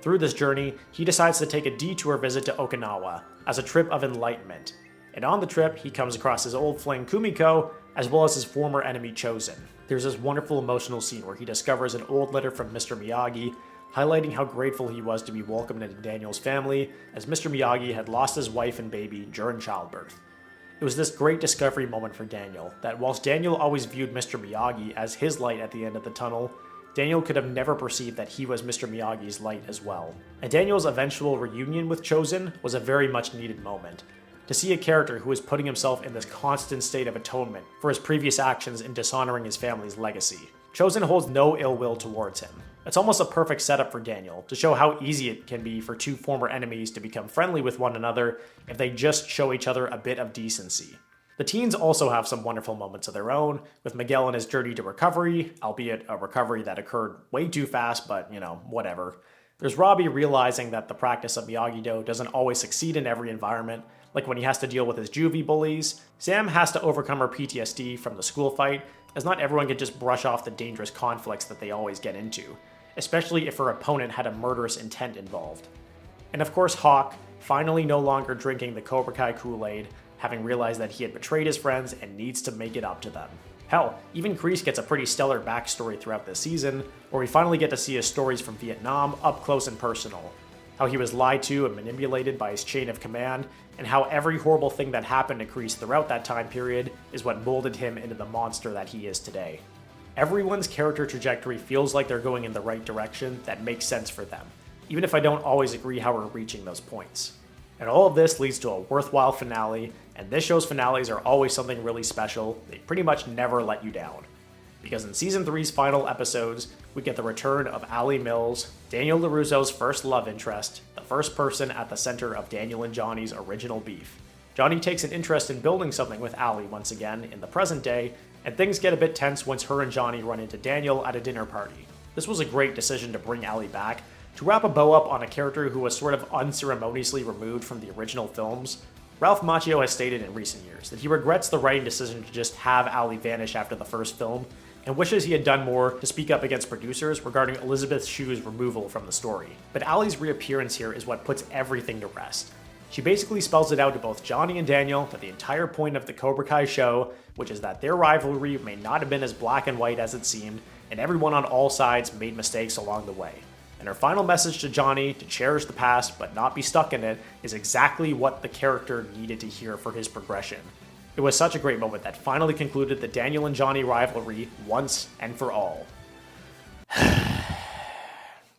Through this journey, he decides to take a detour visit to Okinawa as a trip of enlightenment. And on the trip, he comes across his old flame Kumiko, as well as his former enemy Chosen. There's this wonderful emotional scene where he discovers an old letter from Mr. Miyagi, highlighting how grateful he was to be welcomed into Daniel's family, as Mr. Miyagi had lost his wife and baby during childbirth. It was this great discovery moment for Daniel, that whilst Daniel always viewed Mr. Miyagi as his light at the end of the tunnel, Daniel could have never perceived that he was Mr. Miyagi's light as well. And Daniel's eventual reunion with Chosen was a very much needed moment. To see a character who is putting himself in this constant state of atonement for his previous actions in dishonoring his family's legacy. Chosen holds no ill will towards him. It's almost a perfect setup for Daniel to show how easy it can be for two former enemies to become friendly with one another if they just show each other a bit of decency. The teens also have some wonderful moments of their own, with Miguel and his journey to recovery, albeit a recovery that occurred way too fast, but whatever. There's Robbie realizing that the practice of Miyagi-Do doesn't always succeed in every environment, like when he has to deal with his juvie bullies. Sam has to overcome her PTSD from the school fight, as not everyone can just brush off the dangerous conflicts that they always get into, especially if her opponent had a murderous intent involved. And of course Hawk, finally no longer drinking the Cobra Kai Kool-Aid, having realized that he had betrayed his friends and needs to make it up to them. Hell, even Kreese gets a pretty stellar backstory throughout this season, where we finally get to see his stories from Vietnam up close and personal. How he was lied to and manipulated by his chain of command, and how every horrible thing that happened to Kreese throughout that time period is what molded him into the monster that he is today. Everyone's character trajectory feels like they're going in the right direction that makes sense for them, even if I don't always agree how we're reaching those points. And all of this leads to a worthwhile finale, and this show's finales are always something really special. They pretty much never let you down. Because in Season 3's final episodes, we get the return of Allie Mills, Daniel LaRusso's first love interest, the first person at the center of Daniel and Johnny's original beef. Johnny takes an interest in building something with Allie once again in the present day, and things get a bit tense once her and Johnny run into Daniel at a dinner party. This was a great decision to bring Allie back, to wrap a bow up on a character who was sort of unceremoniously removed from the original films. Ralph Macchio has stated in recent years that he regrets the writing decision to just have Allie vanish after the first film, and wishes he had done more to speak up against producers regarding Elizabeth Shue's removal from the story. But Allie's reappearance here is what puts everything to rest. She basically spells it out to both Johnny and Daniel that the entire point of the Cobra Kai show, which is that their rivalry may not have been as black and white as it seemed, and everyone on all sides made mistakes along the way. And her final message to Johnny, to cherish the past but not be stuck in it, is exactly what the character needed to hear for his progression. It was such a great moment that finally concluded the Daniel and Johnny rivalry once and for all.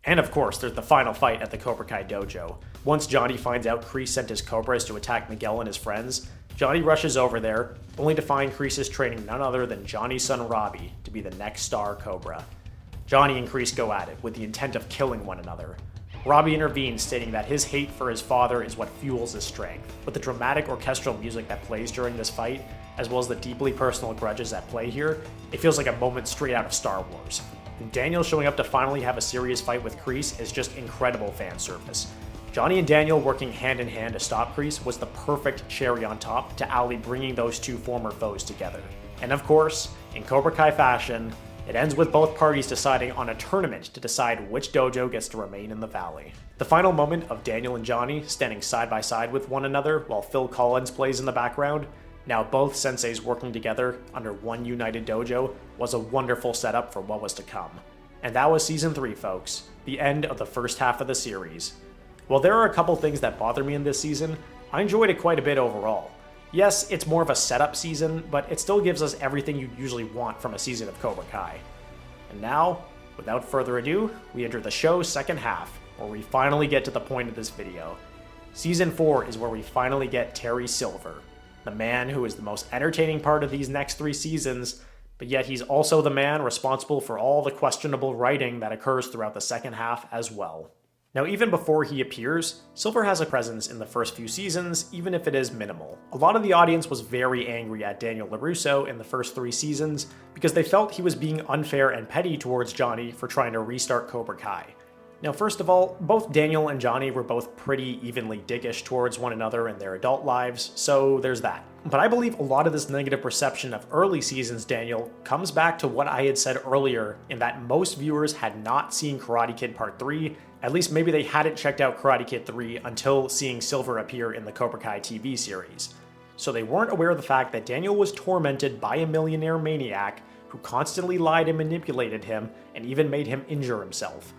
And of course, there's the final fight at the Cobra Kai dojo. Once Johnny finds out Kreese sent his Cobras to attack Miguel and his friends, Johnny rushes over there, only to find Kreese is training none other than Johnny's son Robbie to be the next star Cobra. Johnny and Kreese go at it with the intent of killing one another. Robbie intervenes, stating that his hate for his father is what fuels his strength. With the dramatic orchestral music that plays during this fight, as well as the deeply personal grudges at play here, it feels like a moment straight out of Star Wars. And Daniel showing up to finally have a serious fight with Kreese is just incredible fan service. Johnny and Daniel working hand in hand to stop Kreese was the perfect cherry on top to Ali bringing those two former foes together. And of course, in Cobra Kai fashion, it ends with both parties deciding on a tournament to decide which dojo gets to remain in the valley. The final moment of Daniel and Johnny standing side by side with one another while Phil Collins plays in the background, now both senseis working together under one united dojo, was a wonderful setup for what was to come. And that was Season 3, folks, the end of the first half of the series. While there are a couple things that bother me in this season, I enjoyed it quite a bit overall. Yes, it's more of a setup season, but it still gives us everything you usually want from a season of Cobra Kai. And now, without further ado, we enter the show's second half, where we finally get to the point of this video. Season 4 is where we finally get Terry Silver, the man who is the most entertaining part of these next 3 seasons, but yet he's also the man responsible for all the questionable writing that occurs throughout the second half as well. Now, even before he appears, Silver has a presence in the first few seasons, even if it is minimal. A lot of the audience was very angry at Daniel LaRusso in the first 3 seasons because they felt he was being unfair and petty towards Johnny for trying to restart Cobra Kai. Now, first of all, both Daniel and Johnny were both pretty evenly dickish towards one another in their adult lives, so there's that. But I believe a lot of this negative perception of early seasons Daniel comes back to what I had said earlier in that most viewers had not seen Karate Kid Part 3, at least maybe they hadn't checked out Karate Kid 3 until seeing Silver appear in the Cobra Kai TV series. So they weren't aware of the fact that Daniel was tormented by a millionaire maniac who constantly lied and manipulated him and even made him injure himself.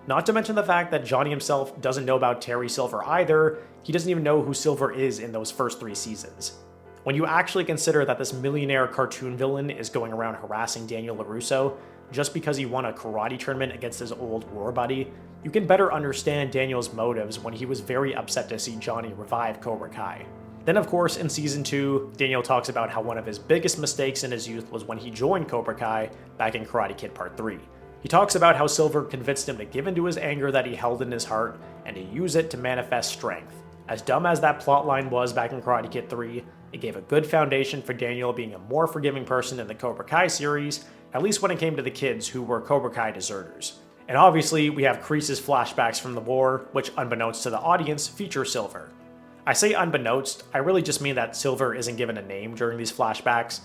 Not to mention the fact that Johnny himself doesn't know about Terry Silver either, he doesn't even know who Silver is in those first 3 seasons. When you actually consider that this millionaire cartoon villain is going around harassing Daniel LaRusso just because he won a karate tournament against his old war buddy, you can better understand Daniel's motives when he was very upset to see Johnny revive Cobra Kai. Then of course in Season 2, Daniel talks about how one of his biggest mistakes in his youth was when he joined Cobra Kai back in Karate Kid Part 3. He talks about how Silver convinced him to give in to his anger that he held in his heart and to use it to manifest strength. As dumb as that plotline was back in Karate Kid 3, it gave a good foundation for Daniel being a more forgiving person in the Cobra Kai series, at least when it came to the kids who were Cobra Kai deserters. And obviously, we have Kreese's flashbacks from the war, which unbeknownst to the audience, feature Silver. I say unbeknownst, I really just mean that Silver isn't given a name during these flashbacks,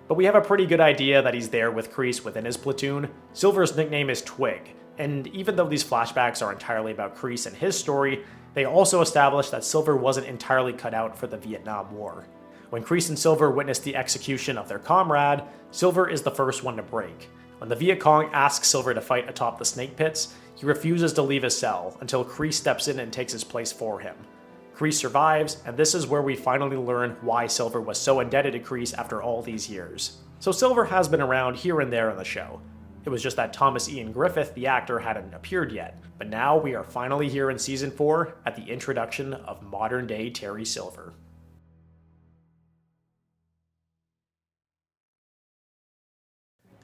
but we have a pretty good idea that he's there with Kreese within his platoon. Silver's nickname is Twig, and even though these flashbacks are entirely about Kreese and his story, they also establish that Silver wasn't entirely cut out for the Vietnam War. When Kreese and Silver witness the execution of their comrade, Silver is the first one to break. When the Viet Cong asks Silver to fight atop the snake pits, he refuses to leave his cell until Kreese steps in and takes his place for him. Kreese survives, and this is where we finally learn why Silver was so indebted to Kreese after all these years. So Silver has been around here and there in the show. It was just that Thomas Ian Griffith, the actor, hadn't appeared yet, but now we are finally here in Season 4 at the introduction of modern-day Terry Silver.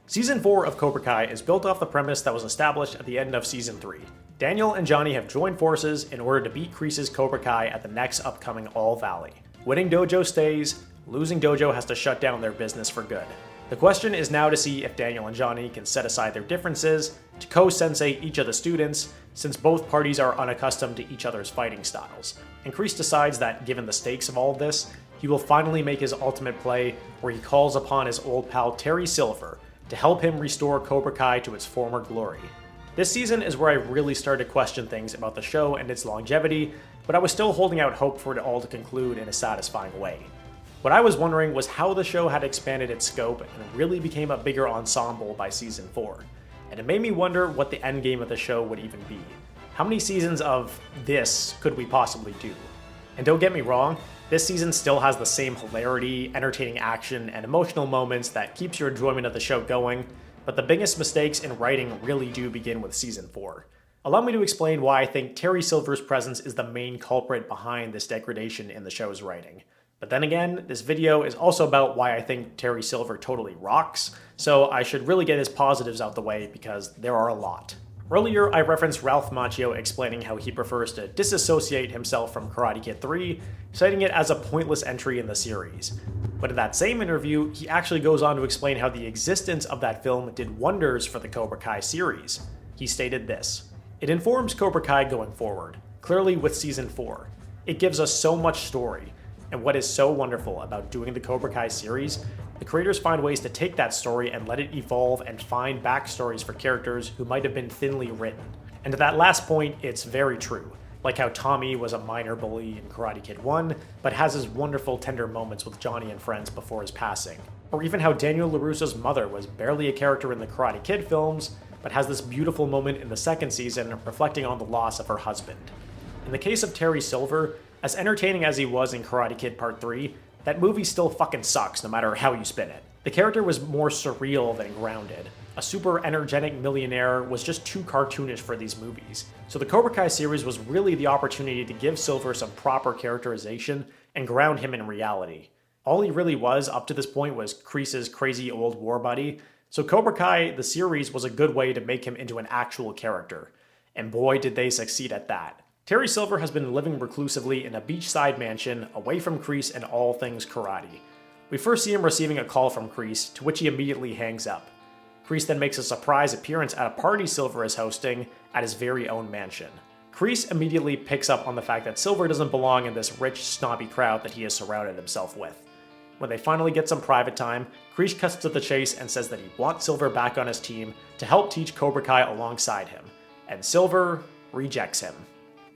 Season 4 of Cobra Kai is built off the premise that was established at the end of Season 3. Daniel and Johnny have joined forces in order to beat Kreese's Cobra Kai at the next upcoming All Valley. Winning dojo stays, losing dojo has to shut down their business for good. The question is now to see if Daniel and Johnny can set aside their differences to co-sensei each of the students, since both parties are unaccustomed to each other's fighting styles. And Kreese decides that, given the stakes of all of this, he will finally make his ultimate play where he calls upon his old pal Terry Silver to help him restore Cobra Kai to its former glory. This season is where I really started to question things about the show and its longevity, but I was still holding out hope for it all to conclude in a satisfying way. What I was wondering was how the show had expanded its scope and really became a bigger ensemble by Season 4. And it made me wonder what the endgame of the show would even be. How many seasons of this could we possibly do? And don't get me wrong, this season still has the same hilarity, entertaining action, and emotional moments that keeps your enjoyment of the show going, but the biggest mistakes in writing really do begin with Season 4. Allow me to explain why I think Terry Silver's presence is the main culprit behind this degradation in the show's writing. But then again, this video is also about why I think Terry Silver totally rocks, so I should really get his positives out the way because there are a lot. Earlier, I referenced Ralph Macchio explaining how he prefers to disassociate himself from Karate Kid 3, citing it as a pointless entry in the series. But in that same interview, he actually goes on to explain how the existence of that film did wonders for the Cobra Kai series. He stated this: "It informs Cobra Kai going forward, clearly with Season 4. It gives us so much story, and what is so wonderful about doing the Cobra Kai series, the creators find ways to take that story and let it evolve and find backstories for characters who might have been thinly written." And to that last point, it's very true. Like how Tommy was a minor bully in Karate Kid 1, but has his wonderful tender moments with Johnny and friends before his passing. Or even how Daniel LaRusso's mother was barely a character in the Karate Kid films, but has this beautiful moment in the second season reflecting on the loss of her husband. In the case of Terry Silver, as entertaining as he was in Karate Kid Part 3, that movie still fucking sucks no matter how you spin it. The character was more surreal than grounded. A super energetic millionaire was just too cartoonish for these movies. So the Cobra Kai series was really the opportunity to give Silver some proper characterization and ground him in reality. All he really was up to this point was Kreese's crazy old war buddy, so Cobra Kai, the series, was a good way to make him into an actual character. And boy did they succeed at that. Terry Silver has been living reclusively in a beachside mansion, away from Kreese and all things karate. We first see him receiving a call from Kreese, to which he immediately hangs up. Kreese then makes a surprise appearance at a party Silver is hosting at his very own mansion. Kreese immediately picks up on the fact that Silver doesn't belong in this rich, snobby crowd that he has surrounded himself with. When they finally get some private time, Kreese cuts to the chase and says that he wants Silver back on his team to help teach Cobra Kai alongside him, and Silver rejects him.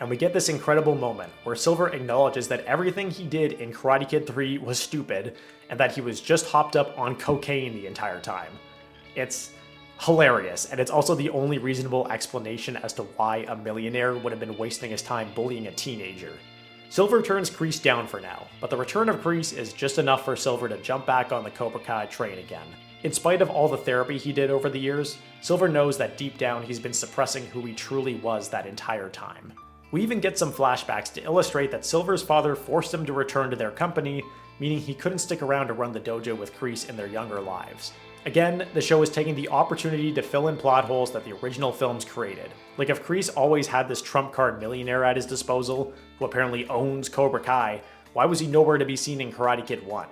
And we get this incredible moment where Silver acknowledges that everything he did in Karate Kid 3 was stupid, and that he was just hopped up on cocaine the entire time. It's hilarious, and it's also the only reasonable explanation as to why a millionaire would have been wasting his time bullying a teenager. Silver turns Kreese down for now, but the return of Kreese is just enough for Silver to jump back on the Cobra Kai train again. In spite of all the therapy he did over the years, Silver knows that deep down he's been suppressing who he truly was that entire time. We even get some flashbacks to illustrate that Silver's father forced him to return to their company, meaning he couldn't stick around to run the dojo with Kreese in their younger lives. Again, the show is taking the opportunity to fill in plot holes that the original films created. Like if Kreese always had this trump card millionaire at his disposal, who apparently owns Cobra Kai, why was he nowhere to be seen in Karate Kid 1?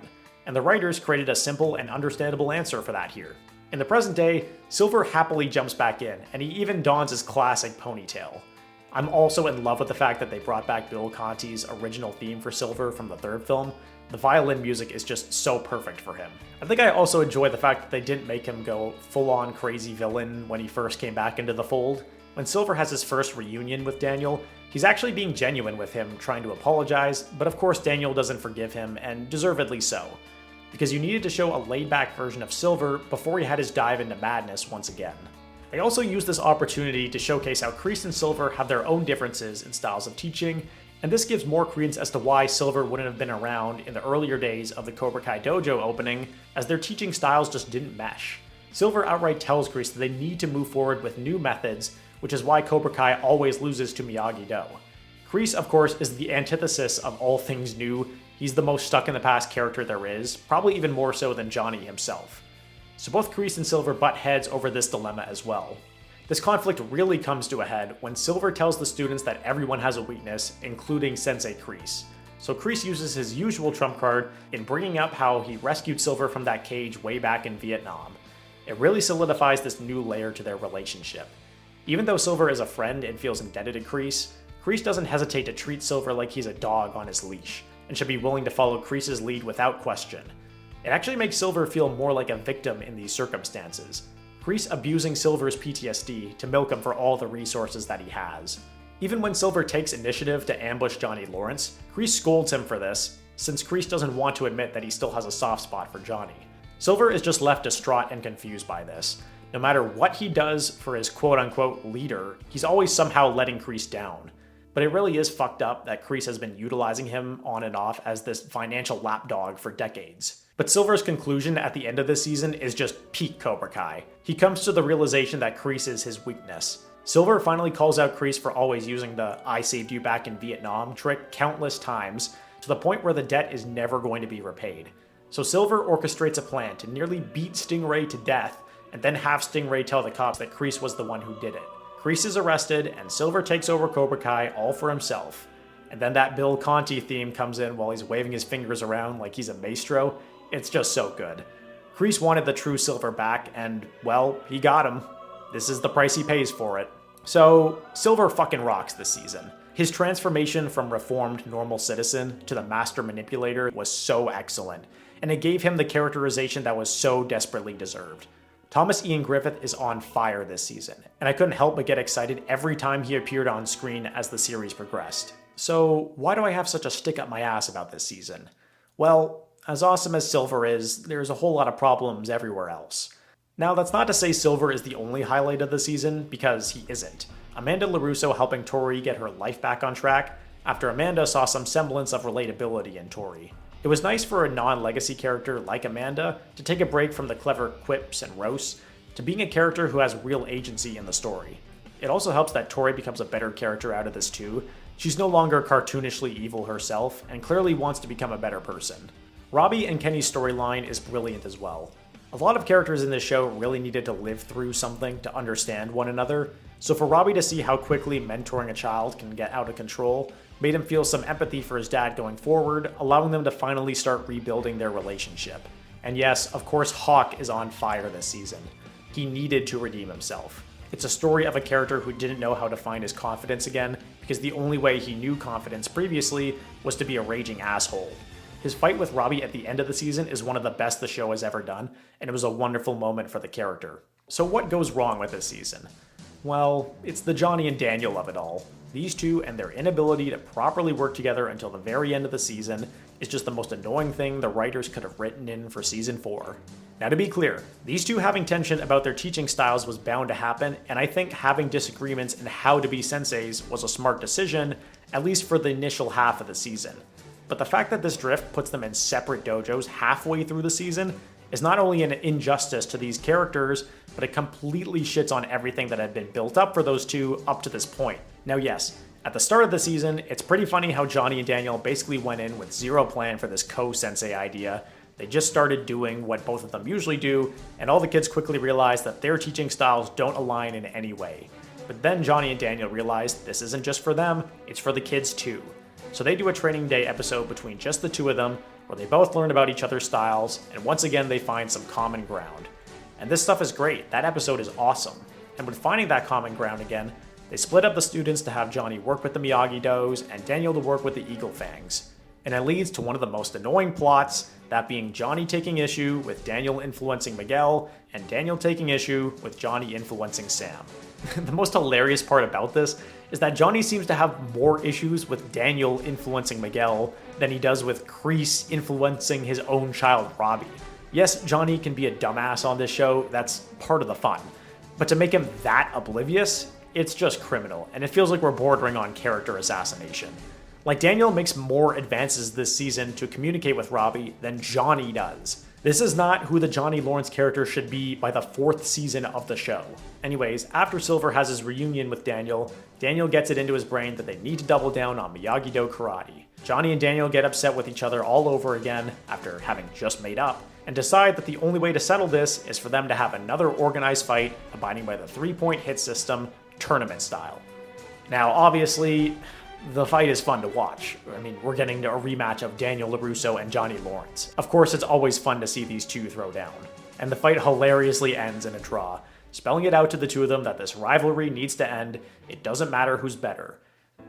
And the writers created a simple and understandable answer for that here. In the present day, Silver happily jumps back in, and he even dons his classic ponytail. I'm also in love with the fact that they brought back Bill Conti's original theme for Silver from the third film. The violin music is just so perfect for him. I think I also enjoy the fact that they didn't make him go full-on crazy villain when he first came back into the fold. When Silver has his first reunion with Daniel, he's actually being genuine with him, trying to apologize, but of course Daniel doesn't forgive him, and deservedly so. Because you needed to show a laid-back version of Silver before he had his dive into madness once again. They also used this opportunity to showcase how Kreese and Silver have their own differences in styles of teaching, and this gives more credence as to why Silver wouldn't have been around in the earlier days of the Cobra Kai dojo opening, as their teaching styles just didn't mesh. Silver outright tells Kreese that they need to move forward with new methods, which is why Cobra Kai always loses to Miyagi-Do. Kreese, of course, is the antithesis of all things new. He's the most stuck-in-the-past character there is, probably even more so than Johnny himself. So both Kreese and Silver butt heads over this dilemma as well. This conflict really comes to a head when Silver tells the students that everyone has a weakness, including Sensei Kreese. So Kreese uses his usual trump card in bringing up how he rescued Silver from that cage way back in Vietnam. It really solidifies this new layer to their relationship. Even though Silver is a friend and feels indebted to Kreese, Kreese doesn't hesitate to treat Silver like he's a dog on his leash, and should be willing to follow Kreese's lead without question. It actually makes Silver feel more like a victim in these circumstances. Kreese abusing Silver's PTSD to milk him for all the resources that he has. Even when Silver takes initiative to ambush Johnny Lawrence, Kreese scolds him for this, since Kreese doesn't want to admit that he still has a soft spot for Johnny. Silver is just left distraught and confused by this. No matter what he does for his quote-unquote leader, he's always somehow letting Kreese down. But it really is fucked up that Kreese has been utilizing him on and off as this financial lapdog for decades. But Silver's conclusion at the end of this season is just peak Cobra Kai. He comes to the realization that Kreese is his weakness. Silver finally calls out Kreese for always using the "I saved you back in Vietnam" trick countless times, to the point where the debt is never going to be repaid. So Silver orchestrates a plan to nearly beat Stingray to death, and then have Stingray tell the cops that Kreese was the one who did it. Kreese is arrested, and Silver takes over Cobra Kai all for himself. And then that Bill Conti theme comes in while he's waving his fingers around like he's a maestro. It's just so good. Kreese wanted the true Silver back, and, well, he got him. This is the price he pays for it. So, Silver fucking rocks this season. His transformation from reformed normal citizen to the master manipulator was so excellent, and it gave him the characterization that was so desperately deserved. Thomas Ian Griffith is on fire this season, and I couldn't help but get excited every time he appeared on screen as the series progressed. So, why do I have such a stick up my ass about this season? Well, as awesome as Silver is, there's a whole lot of problems everywhere else. Now, that's not to say Silver is the only highlight of the season, because he isn't. Amanda LaRusso helping Tori get her life back on track, after Amanda saw some semblance of relatability in Tori. It was nice for a non-legacy character like Amanda to take a break from the clever quips and roasts to being a character who has real agency in the story. It also helps that Tori becomes a better character out of this too. She's no longer cartoonishly evil herself, and clearly wants to become a better person. Robbie and Kenny's storyline is brilliant as well. A lot of characters in this show really needed to live through something to understand one another, so for Robbie to see how quickly mentoring a child can get out of control made him feel some empathy for his dad going forward, allowing them to finally start rebuilding their relationship. And yes, of course Hawk is on fire this season. He needed to redeem himself. It's a story of a character who didn't know how to find his confidence again, because the only way he knew confidence previously was to be a raging asshole. His fight with Robbie at the end of the season is one of the best the show has ever done, and it was a wonderful moment for the character. So what goes wrong with this season? Well, it's the Johnny and Daniel of it all. These two and their inability to properly work together until the very end of the season is just the most annoying thing the writers could have written in for season 4. Now to be clear, these two having tension about their teaching styles was bound to happen, and I think having disagreements in how to be senseis was a smart decision, at least for the initial half of the season. But the fact that this drift puts them in separate dojos halfway through the season is not only an injustice to these characters, but it completely shits on everything that had been built up for those two up to this point. Now yes, at the start of the season, it's pretty funny how Johnny and Daniel basically went in with zero plan for this co-sensei idea. They just started doing what both of them usually do, and all the kids quickly realized that their teaching styles don't align in any way. But then Johnny and Daniel realized this isn't just for them, it's for the kids too. So they do a training day episode between just the two of them, where they both learn about each other's styles, and once again they find some common ground. And this stuff is great, that episode is awesome. And with finding that common ground again, they split up the students to have Johnny work with the Miyagi-Dos and Daniel to work with the Eagle Fangs. And it leads to one of the most annoying plots, that being Johnny taking issue with Daniel influencing Miguel, and Daniel taking issue with Johnny influencing Sam. The most hilarious part about this is that Johnny seems to have more issues with Daniel influencing Miguel than he does with Kreese influencing his own child, Robbie. Yes, Johnny can be a dumbass on this show, that's part of the fun. But to make him that oblivious, it's just criminal, and it feels like we're bordering on character assassination. Like, Daniel makes more advances this season to communicate with Robbie than Johnny does. This is not who the Johnny Lawrence character should be by the 4th season of the show. Anyways, after Silver has his reunion with Daniel, Daniel gets it into his brain that they need to double down on Miyagi-Do karate. Johnny and Daniel get upset with each other all over again after having just made up, and decide that the only way to settle this is for them to have another organized fight abiding by the 3-point hit system, tournament style. Now, obviously, the fight is fun to watch. I mean, we're getting to a rematch of Daniel LaRusso and Johnny Lawrence. Of course, it's always fun to see these two throw down. And the fight hilariously ends in a draw, spelling it out to the two of them that this rivalry needs to end, it doesn't matter who's better.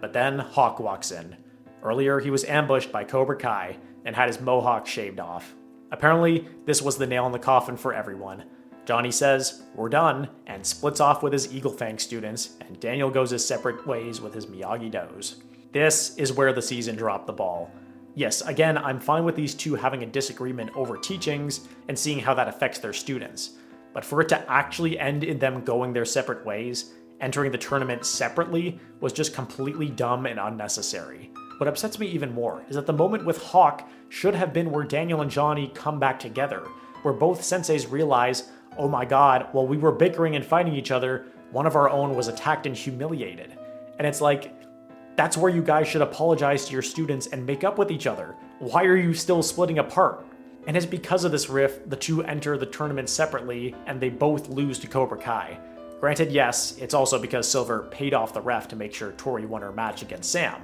But then Hawk walks in. Earlier, he was ambushed by Cobra Kai and had his mohawk shaved off. Apparently, this was the nail in the coffin for everyone. Johnny says, "We're done," and splits off with his Eagle Fang students, and Daniel goes his separate ways with his Miyagi-Dos. This is where the season dropped the ball. Yes, again, I'm fine with these two having a disagreement over teachings and seeing how that affects their students. But for it to actually end in them going their separate ways, entering the tournament separately, was just completely dumb and unnecessary. What upsets me even more is that the moment with Hawk should have been where Daniel and Johnny come back together, where both senseis realize, oh my god, while we were bickering and fighting each other, one of our own was attacked and humiliated. And it's like, that's where you guys should apologize to your students and make up with each other. Why are you still splitting apart? And it's because of this rift, the two enter the tournament separately, and they both lose to Cobra Kai. Granted, yes, it's also because Silver paid off the ref to make sure Tori won her match against Sam.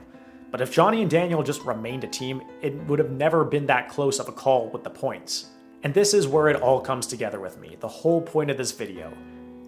But if Johnny and Daniel just remained a team, it would have never been that close of a call with the points. And this is where it all comes together with me, the whole point of this video.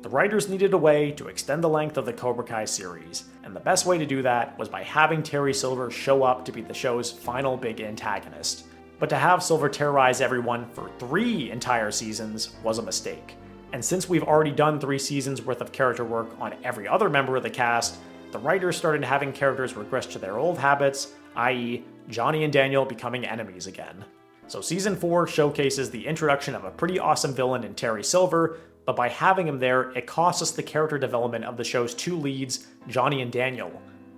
The writers needed a way to extend the length of the Cobra Kai series, and the best way to do that was by having Terry Silver show up to be the show's final big antagonist. But to have Silver terrorize everyone for 3 entire seasons was a mistake. And since we've already done 3 seasons worth of character work on every other member of the cast, the writers started having characters regress to their old habits, i.e. Johnny and Daniel becoming enemies again. So season 4 showcases the introduction of a pretty awesome villain in Terry Silver, but by having him there, it costs us the character development of the show's 2 leads, Johnny and Daniel.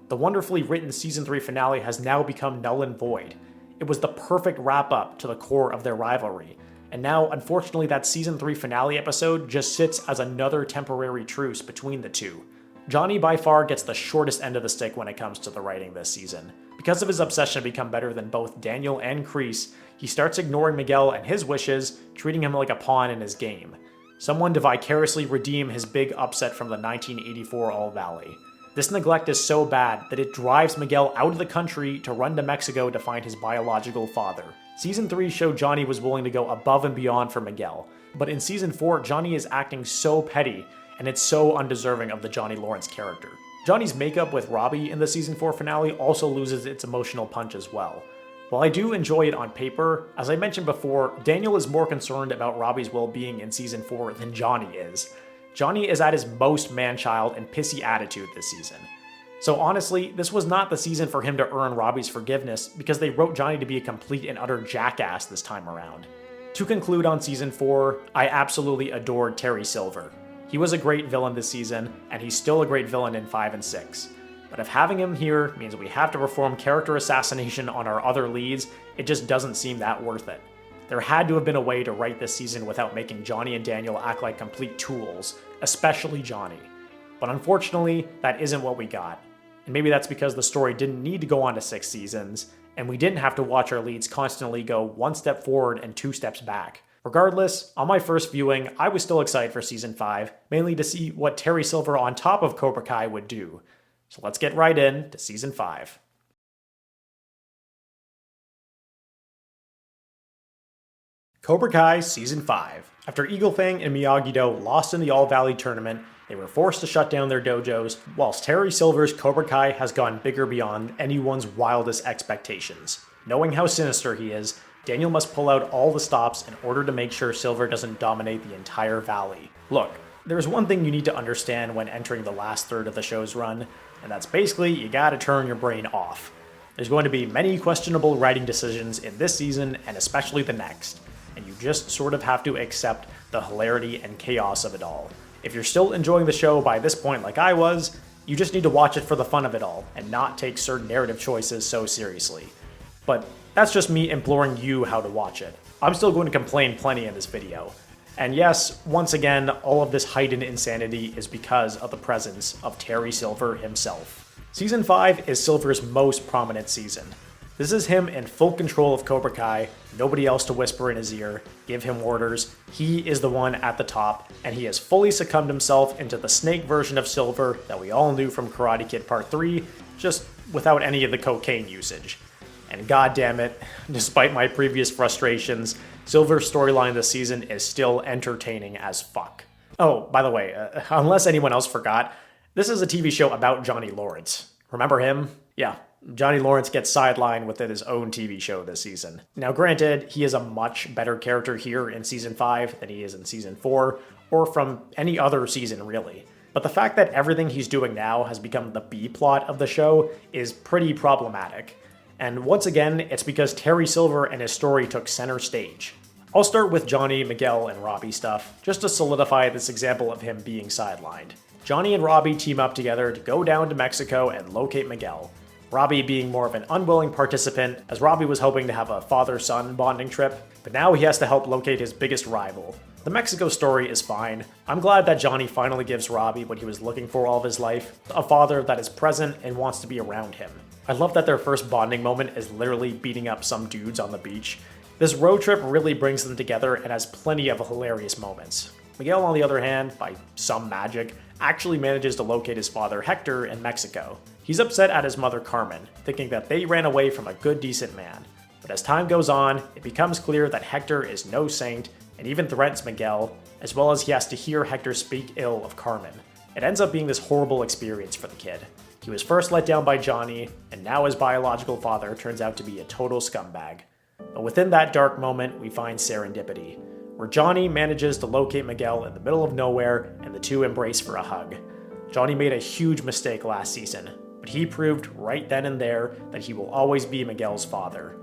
The wonderfully written season 3 finale has now become null and void. It was the perfect wrap-up to the core of their rivalry, and now, unfortunately, that season 3 finale episode just sits as another temporary truce between the two. Johnny by far gets the shortest end of the stick when it comes to the writing this season. Because of his obsession to become better than both Daniel and Kreese, he starts ignoring Miguel and his wishes, treating him like a pawn in his game. Someone to vicariously redeem his big upset from the 1984 All Valley. This neglect is so bad that it drives Miguel out of the country to run to Mexico to find his biological father. Season 3 showed Johnny was willing to go above and beyond for Miguel, but in Season 4, Johnny is acting so petty, and it's so undeserving of the Johnny Lawrence character. Johnny's makeup with Robbie in the Season 4 finale also loses its emotional punch as well. While I do enjoy it on paper, as I mentioned before, Daniel is more concerned about Robbie's well-being in Season 4 than Johnny is. Johnny is at his most man-child and pissy attitude this season. So honestly, this was not the season for him to earn Robbie's forgiveness because they wrote Johnny to be a complete and utter jackass this time around. To conclude on Season 4, I absolutely adored Terry Silver. He was a great villain this season, and he's still a great villain in 5 and 6. But if having him here means we have to perform character assassination on our other leads, it just doesn't seem that worth it. There had to have been a way to write this season without making Johnny and Daniel act like complete tools, especially Johnny. But unfortunately, that isn't what we got. And maybe that's because the story didn't need to go on to 6 seasons, and we didn't have to watch our leads constantly go 1 step forward and 2 steps back. Regardless, on my first viewing, I was still excited for Season 5, mainly to see what Terry Silver on top of Cobra Kai would do. So let's get right in to Season 5. Cobra Kai Season 5. After Eagle Fang and Miyagi-Do lost in the All Valley tournament, they were forced to shut down their dojos, whilst Terry Silver's Cobra Kai has gone bigger beyond anyone's wildest expectations. Knowing how sinister he is, Daniel must pull out all the stops in order to make sure Silver doesn't dominate the entire valley. Look, there's one thing you need to understand when entering the last third of the show's run, and that's basically you gotta turn your brain off. There's going to be many questionable writing decisions in this season, and especially the next, and you just sort of have to accept the hilarity and chaos of it all. If you're still enjoying the show by this point like I was, you just need to watch it for the fun of it all, and not take certain narrative choices so seriously. But that's just me imploring you how to watch it. I'm still going to complain plenty in this video. And yes, once again, all of this heightened insanity is because of the presence of Terry Silver himself. Season 5 is Silver's most prominent season. This is him in full control of Cobra Kai, nobody else to whisper in his ear, give him orders. He is the one at the top, and he has fully succumbed himself into the snake version of Silver that we all knew from Karate Kid Part 3, just without any of the cocaine usage. And goddammit, despite my previous frustrations, Silver's storyline this season is still entertaining as fuck. Oh, by the way, unless anyone else forgot, this is a TV show about Johnny Lawrence. Remember him? Yeah, Johnny Lawrence gets sidelined within his own TV show this season. Now granted, he is a much better character here in Season 5 than he is in Season 4, or from any other season really. But the fact that everything he's doing now has become the B-plot of the show is pretty problematic. And once again, it's because Terry Silver and his story took center stage. I'll start with Johnny, Miguel, and Robbie stuff, just to solidify this example of him being sidelined. Johnny and Robbie team up together to go down to Mexico and locate Miguel. Robbie being more of an unwilling participant, as Robbie was hoping to have a father-son bonding trip, but now he has to help locate his biggest rival. The Mexico story is fine. I'm glad that Johnny finally gives Robbie what he was looking for all of his life, a father that is present and wants to be around him. I love that their first bonding moment is literally beating up some dudes on the beach. This road trip really brings them together and has plenty of hilarious moments. Miguel, on the other hand, by some magic, actually manages to locate his father Hector in Mexico. He's upset at his mother Carmen, thinking that they ran away from a good, decent man. But as time goes on, it becomes clear that Hector is no saint and even threatens Miguel, as well as he has to hear Hector speak ill of Carmen. It ends up being this horrible experience for the kid. He was first let down by Johnny, and now his biological father turns out to be a total scumbag. But within that dark moment, we find serendipity, where Johnny manages to locate Miguel in the middle of nowhere and the two embrace for a hug. Johnny made a huge mistake last season, but he proved right then and there that he will always be Miguel's father.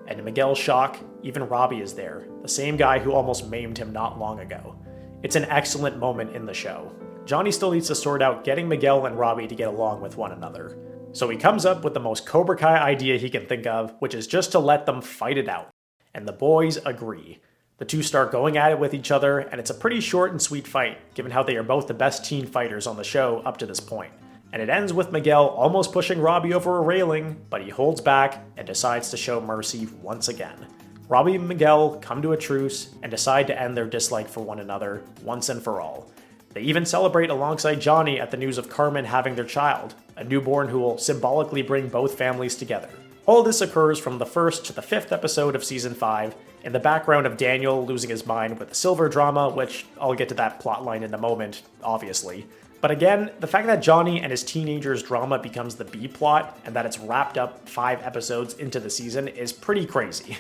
And to Miguel's shock, even Robbie is there, the same guy who almost maimed him not long ago. It's an excellent moment in the show. Johnny still needs to sort out getting Miguel and Robbie to get along with one another. So he comes up with the most Cobra Kai idea he can think of, which is just to let them fight it out. And the boys agree. The two start going at it with each other, and it's a pretty short and sweet fight, given how they are both the best teen fighters on the show up to this point. And it ends with Miguel almost pushing Robbie over a railing, but he holds back and decides to show mercy once again. Robbie and Miguel come to a truce and decide to end their dislike for one another once and for all. They even celebrate alongside Johnny at the news of Carmen having their child, a newborn who will symbolically bring both families together. All this occurs from the first to the 5th episode of Season 5, in the background of Daniel losing his mind with the Silver drama, which I'll get to that plotline in a moment, obviously. But again, the fact that Johnny and his teenagers' drama becomes the B-plot, and that it's wrapped up 5 episodes into the season, is pretty crazy.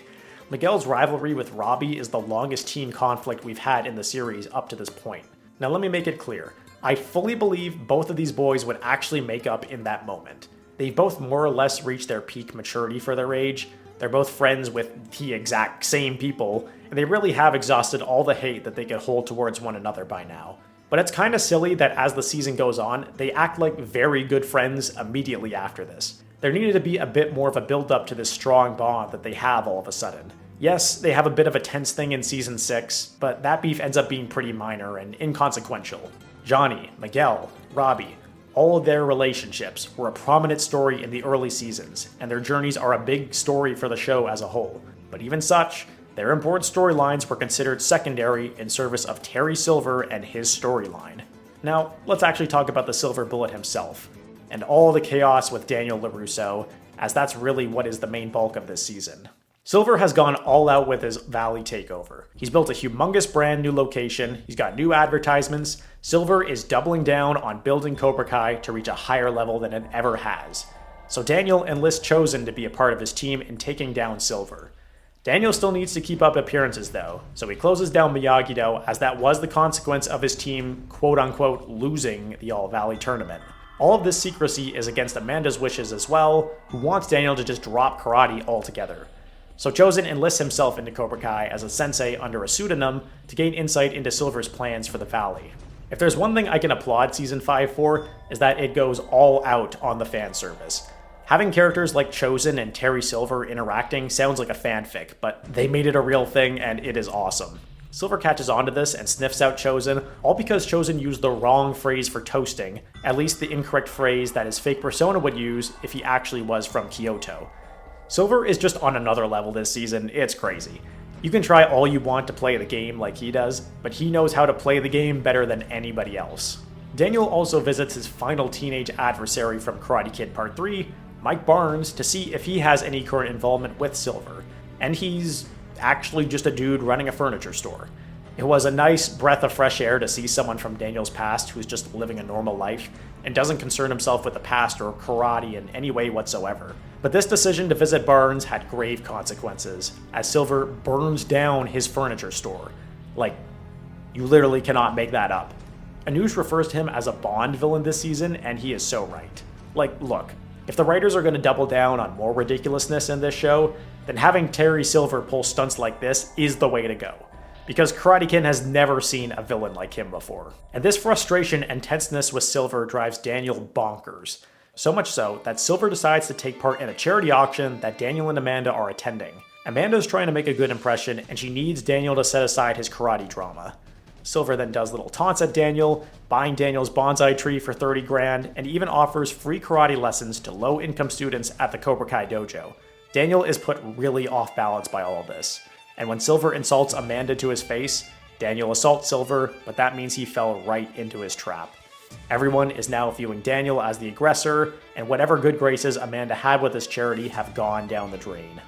Miguel's rivalry with Robbie is the longest teen conflict we've had in the series up to this point. Now let me make it clear, I fully believe both of these boys would actually make up in that moment. They've both more or less reached their peak maturity for their age, they're both friends with the exact same people, and they really have exhausted all the hate that they could hold towards one another by now. But it's kinda silly that as the season goes on, they act like very good friends immediately after this. There needed to be a bit more of a build-up to this strong bond that they have all of a sudden. Yes, they have a bit of a tense thing in Season 6, but that beef ends up being pretty minor and inconsequential. Johnny, Miguel, Robbie, all of their relationships were a prominent story in the early seasons, and their journeys are a big story for the show as a whole. But even such, their important storylines were considered secondary in service of Terry Silver and his storyline. Now, let's actually talk about the Silver Bullet himself, and all the chaos with Daniel LaRusso, as that's really what is the main bulk of this season. Silver has gone all out with his Valley takeover. He's built a humongous brand new location, he's got new advertisements. Silver is doubling down on building Cobra Kai to reach a higher level than it ever has. So Daniel enlists Chosen to be a part of his team in taking down Silver. Daniel still needs to keep up appearances though, so he closes down Miyagi-Do, as that was the consequence of his team quote-unquote losing the All-Valley tournament. All of this secrecy is against Amanda's wishes as well, who wants Daniel to just drop karate altogether. So Chosen enlists himself into Cobra Kai as a sensei under a pseudonym to gain insight into Silver's plans for the Valley. If there's one thing I can applaud Season 5 for, is that it goes all out on the fan service. Having characters like Chosen and Terry Silver interacting sounds like a fanfic, but they made it a real thing and it is awesome. Silver catches onto this and sniffs out Chosen, all because Chosen used the wrong phrase for toasting, at least the incorrect phrase that his fake persona would use if he actually was from Kyoto. Silver is just on another level this season, it's crazy. You can try all you want to play the game like he does, but he knows how to play the game better than anybody else. Daniel also visits his final teenage adversary from Karate Kid Part 3, Mike Barnes, to see if he has any current involvement with Silver, and he's actually just a dude running a furniture store. It was a nice breath of fresh air to see someone from Daniel's past who's just living a normal life and doesn't concern himself with the past or karate in any way whatsoever. But this decision to visit Barnes had grave consequences, as Silver burns down his furniture store. Like, you literally cannot make that up. Anush refers to him as a Bond villain this season, and he is so right. Like, look, if the writers are going to double down on more ridiculousness in this show, then having Terry Silver pull stunts like this is the way to go. Because Karate Kid has never seen a villain like him before. And this frustration and tenseness with Silver drives Daniel bonkers. So much so that Silver decides to take part in a charity auction that Daniel and Amanda are attending. Amanda's trying to make a good impression, and she needs Daniel to set aside his karate drama. Silver then does little taunts at Daniel, buying Daniel's bonsai tree for 30 grand, and even offers free karate lessons to low-income students at the Cobra Kai dojo. Daniel is put really off balance by all of this, and when Silver insults Amanda to his face, Daniel assaults Silver, but that means he fell right into his trap. Everyone is now viewing Daniel as the aggressor, and whatever good graces Amanda had with this charity have gone down the drain.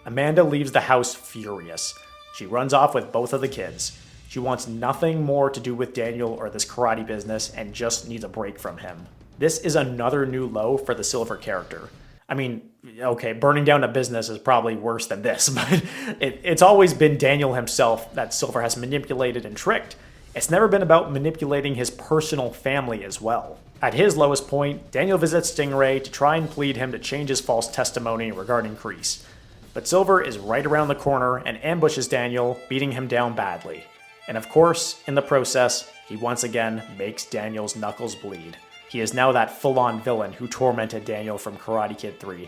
Amanda leaves the house furious. She runs off with both of the kids. She wants nothing more to do with Daniel or this karate business and just needs a break from him. This is another new low for the Silver character. I mean, okay, burning down a business is probably worse than this, but it's always been Daniel himself that Silver has manipulated and tricked. It's never been about manipulating his personal family as well. At his lowest point, Daniel visits Stingray to try and plead him to change his false testimony regarding Kreese. But Silver is right around the corner and ambushes Daniel, beating him down badly. And of course, in the process, he once again makes Daniel's knuckles bleed. He is now that full-on villain who tormented Daniel from Karate Kid 3.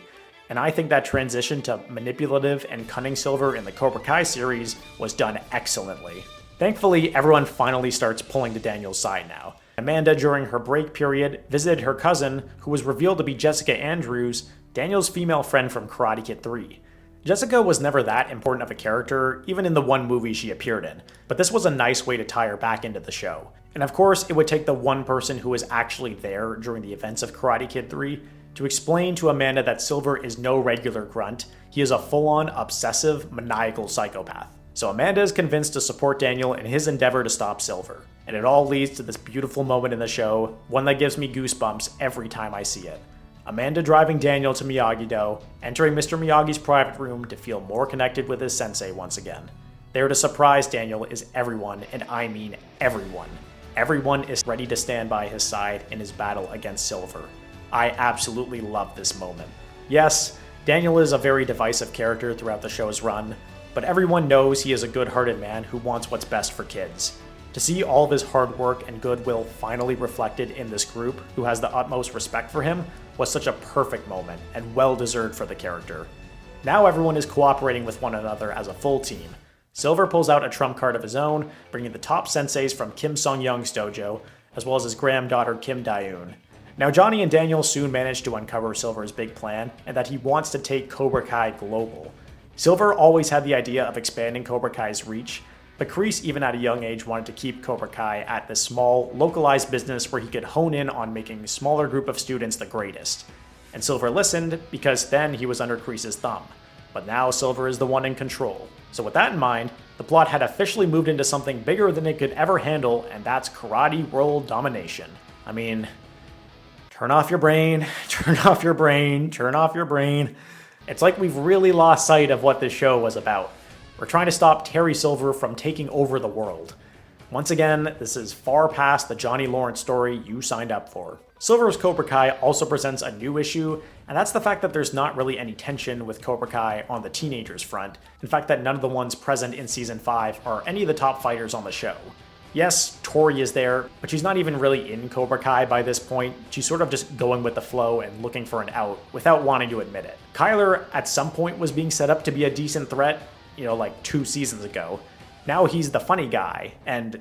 And I think that transition to manipulative and cunning Silver in the Cobra Kai series was done excellently. Thankfully, everyone finally starts pulling to Daniel's side now. Amanda, during her break period, visited her cousin, who was revealed to be Jessica Andrews, Daniel's female friend from Karate Kid 3. Jessica was never that important of a character, even in the one movie she appeared in, but this was a nice way to tie her back into the show. And of course, it would take the one person who was actually there during the events of Karate Kid 3 to explain to Amanda that Silver is no regular grunt, he is a full-on, obsessive, maniacal psychopath. So Amanda is convinced to support Daniel in his endeavor to stop Silver. And it all leads to this beautiful moment in the show, one that gives me goosebumps every time I see it. Amanda driving Daniel to Miyagi-Do, entering Mr. Miyagi's private room to feel more connected with his sensei once again. There to surprise Daniel is everyone, and I mean everyone. Everyone is ready to stand by his side in his battle against Silver. I absolutely love this moment. Yes, Daniel is a very divisive character throughout the show's run, but everyone knows he is a good-hearted man who wants what's best for kids. To see all of his hard work and goodwill finally reflected in this group, who has the utmost respect for him, was such a perfect moment and well-deserved for the character. Now everyone is cooperating with one another as a full team. Silver pulls out a trump card of his own, bringing the top senseis from Kim Sung-young's dojo, as well as his granddaughter Kim Daeun. Now Johnny and Daniel soon manage to uncover Silver's big plan, and that he wants to take Cobra Kai global. Silver always had the idea of expanding Cobra Kai's reach, but Kreese, even at a young age, wanted to keep Cobra Kai at this small, localized business where he could hone in on making a smaller group of students the greatest. And Silver listened, because then he was under Kreese's thumb. But now Silver is the one in control. So with that in mind, the plot had officially moved into something bigger than it could ever handle, and that's karate world domination. I mean, turn off your brain, turn off your brain, turn off your brain. It's like we've really lost sight of what this show was about. We're trying to stop Terry Silver from taking over the world. Once again, this is far past the Johnny Lawrence story you signed up for. Silver's Cobra Kai also presents a new issue, and that's the fact that there's not really any tension with Cobra Kai on the teenagers front. In fact, that none of the ones present in Season 5 are any of the top fighters on the show. Yes, Tori is there, but she's not even really in Cobra Kai by this point. She's sort of just going with the flow and looking for an out without wanting to admit it. Kyler at some point was being set up to be a decent threat, like 2 seasons ago. Now he's the funny guy, and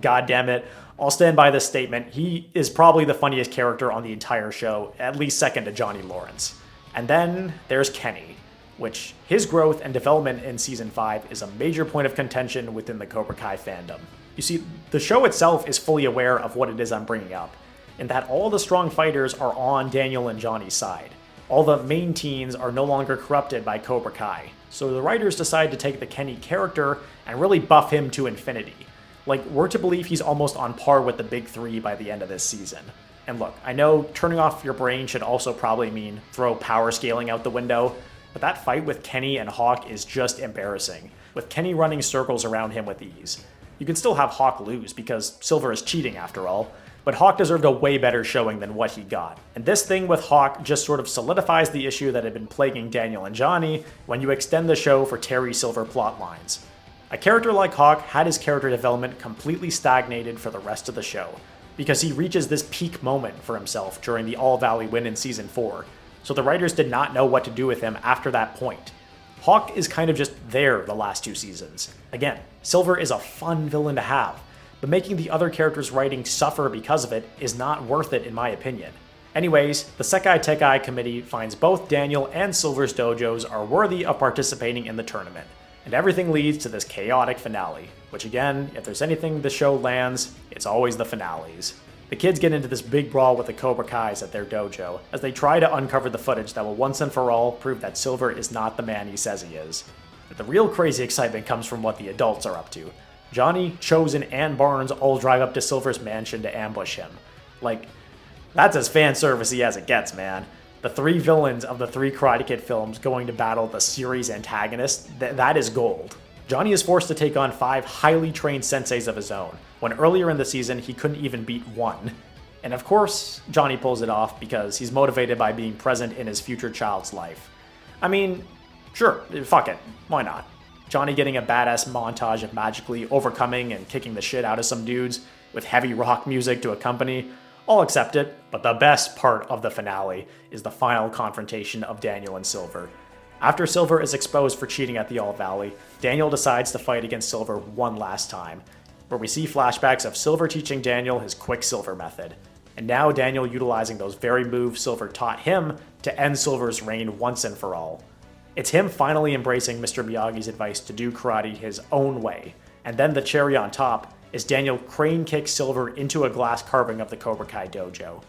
god damn it, I'll stand by this statement, he is probably the funniest character on the entire show, at least second to Johnny Lawrence. And then there's Kenny, which his growth and development in Season 5 is a major point of contention within the Cobra Kai fandom. You see, the show itself is fully aware of what it is I'm bringing up, in that all the strong fighters are on Daniel and Johnny's side. All the main teens are no longer corrupted by Cobra Kai, so the writers decide to take the Kenny character and really buff him to infinity. Like, we're to believe he's almost on par with the big 3 by the end of this season. And look, I know turning off your brain should also probably mean throw power scaling out the window, but that fight with Kenny and Hawk is just embarrassing, with Kenny running circles around him with ease. You can still have Hawk lose, because Silver is cheating after all, but Hawk deserved a way better showing than what he got. And this thing with Hawk just sort of solidifies the issue that had been plaguing Daniel and Johnny when you extend the show for Terry Silver plot lines. A character like Hawk had his character development completely stagnated for the rest of the show, because he reaches this peak moment for himself during the All Valley win in Season 4, so the writers did not know what to do with him after that point. Hawk is kind of just there the last 2 seasons. Again, Silver is a fun villain to have, but making the other characters' writing suffer because of it is not worth it in my opinion. Anyways, the Sekai Tekai committee finds both Daniel and Silver's dojos are worthy of participating in the tournament, and everything leads to this chaotic finale, which again, if there's anything the show lands, it's always the finales. The kids get into this big brawl with the Cobra Kais at their dojo, as they try to uncover the footage that will once and for all prove that Silver is not the man he says he is. But the real crazy excitement comes from what the adults are up to. Johnny, Chosen, and Barnes all drive up to Silver's mansion to ambush him. Like, that's as fan servicey as it gets, man. The 3 villains of the 3 Karate Kid films going to battle the series antagonist, that is gold. Johnny is forced to take on 5 highly trained senseis of his own, when earlier in the season he couldn't even beat 1. And of course, Johnny pulls it off because he's motivated by being present in his future child's life. I mean, sure, fuck it, why not? Johnny getting a badass montage of magically overcoming and kicking the shit out of some dudes with heavy rock music to accompany, I'll accept it, but the best part of the finale is the final confrontation of Daniel and Silver. After Silver is exposed for cheating at the All Valley, Daniel decides to fight against Silver one last time, where we see flashbacks of Silver teaching Daniel his Quicksilver method, and now Daniel utilizing those very moves Silver taught him to end Silver's reign once and for all. It's him finally embracing Mr. Miyagi's advice to do karate his own way, and then the cherry on top is Daniel crane kicks Silver into a glass carving of the Cobra Kai dojo,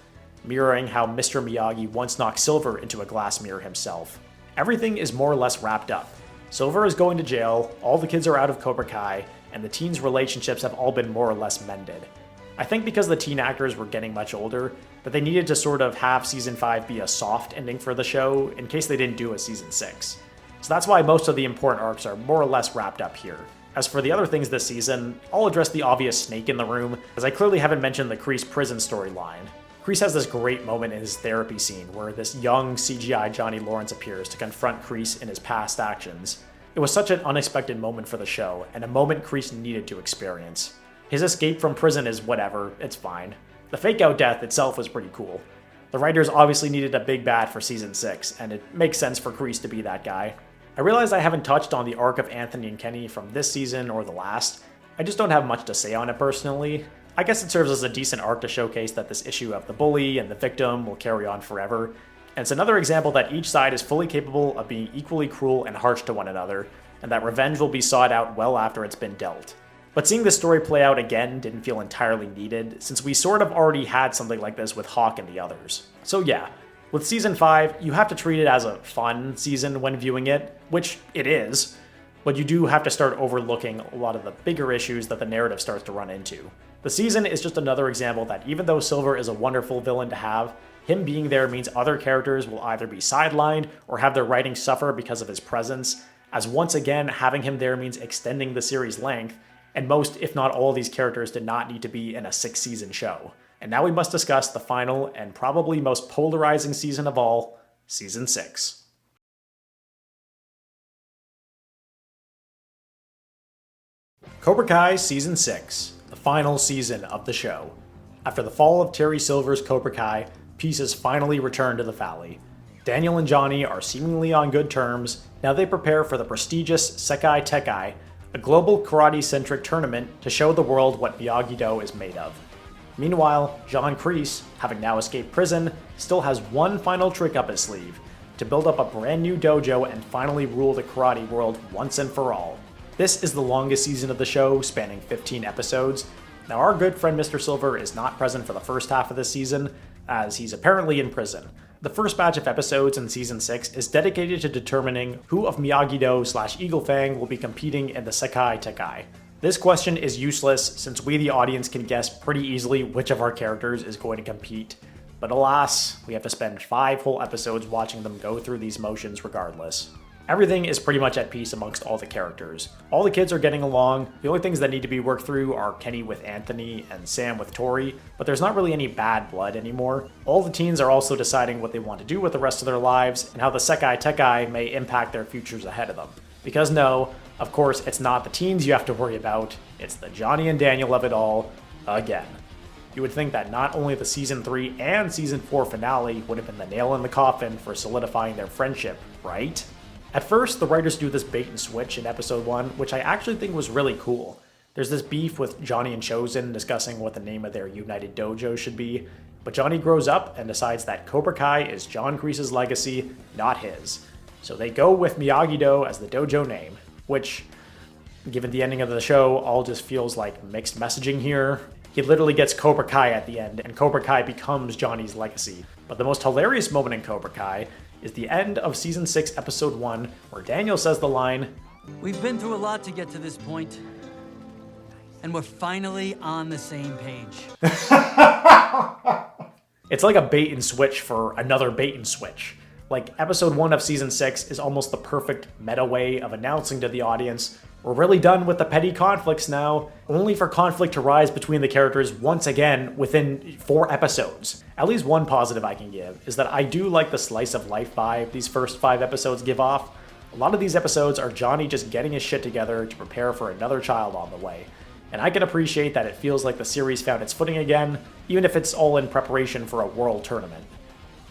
mirroring how Mr. Miyagi once knocked Silver into a glass mirror himself. Everything is more or less wrapped up. Silver is going to jail, all the kids are out of Cobra Kai, and the teens' relationships have all been more or less mended. I think because the teen actors were getting much older, that they needed to sort of have Season 5 be a soft ending for the show in case they didn't do a Season 6. So that's why most of the important arcs are more or less wrapped up here. As for the other things this season, I'll address the obvious snake in the room, as I clearly haven't mentioned the Kreese prison storyline. Kreese has this great moment in his therapy scene where this young CGI Johnny Lawrence appears to confront Kreese in his past actions. It was such an unexpected moment for the show, and a moment Kreese needed to experience. His escape from prison is whatever, it's fine. The fake-out death itself was pretty cool. The writers obviously needed a big bad for Season 6, and it makes sense for Kreese to be that guy. I realize I haven't touched on the arc of Anthony and Kenny from this season or the last. I just don't have much to say on it personally. I guess it serves as a decent arc to showcase that this issue of the bully and the victim will carry on forever. And it's another example that each side is fully capable of being equally cruel and harsh to one another, and that revenge will be sought out well after it's been dealt. But seeing this story play out again didn't feel entirely needed, since we sort of already had something like this with Hawk and the others. So yeah, with Season 5, you have to treat it as a fun season when viewing it, which it is, but you do have to start overlooking a lot of the bigger issues that the narrative starts to run into. The season is just another example that even though Silver is a wonderful villain to have, him being there means other characters will either be sidelined or have their writing suffer because of his presence, as once again having him there means extending the series' length, and most, if not all, of these characters did not need to be in a 6-season show. And now we must discuss the final and probably most polarizing season of all, Season 6. Cobra Kai Season 6, the final season of the show. After the fall of Terry Silver's Cobra Kai, pieces finally return to the Valley. Daniel and Johnny are seemingly on good terms. Now they prepare for the prestigious Sekai Tekai, a global karate-centric tournament to show the world what Miyagi-Do is made of. Meanwhile, John Kreese, having now escaped prison, still has one final trick up his sleeve, to build up a brand new dojo and finally rule the karate world once and for all. This is the longest season of the show, spanning 15 episodes. Now our good friend Mr. Silver is not present for the first half of this season, as he's apparently in prison. The first batch of episodes in Season 6 is dedicated to determining who of Miyagi-Do/Eagle Fang will be competing in the Sekai Tekai. This question is useless since we the audience can guess pretty easily which of our characters is going to compete, but alas, we have to spend 5 whole episodes watching them go through these motions regardless. Everything is pretty much at peace amongst all the characters. All the kids are getting along. The only things that need to be worked through are Kenny with Anthony and Sam with Tori, but there's not really any bad blood anymore. All the teens are also deciding what they want to do with the rest of their lives and how the Sekai Tekai may impact their futures ahead of them. Because no, of course, it's not the teens you have to worry about, it's the Johnny and Daniel of it all, again. You would think that not only the Season 3 and Season 4 finale would have been the nail in the coffin for solidifying their friendship, right? At first, the writers do this bait and switch in Episode 1, which I actually think was really cool. There's this beef with Johnny and Chosen discussing what the name of their United Dojo should be, but Johnny grows up and decides that Cobra Kai is John Kreese's legacy, not his. So they go with Miyagi-Do as the dojo name, which, given the ending of the show, all just feels like mixed messaging here. He literally gets Cobra Kai at the end, and Cobra Kai becomes Johnny's legacy. But the most hilarious moment in Cobra Kai is the end of Season 6, Episode 1, where Daniel says the line, "We've been through a lot to get to this point, and we're finally on the same page." It's like a bait and switch for another bait and switch. Like, Episode 1 of Season 6 is almost the perfect meta way of announcing to the audience, we're really done with the petty conflicts now, only for conflict to rise between the characters once again within 4 episodes. At least one positive I can give is that I do like the slice of life vibe these first 5 episodes give off. A lot of these episodes are Johnny just getting his shit together to prepare for another child on the way. And I can appreciate that it feels like the series found its footing again, even if it's all in preparation for a world tournament.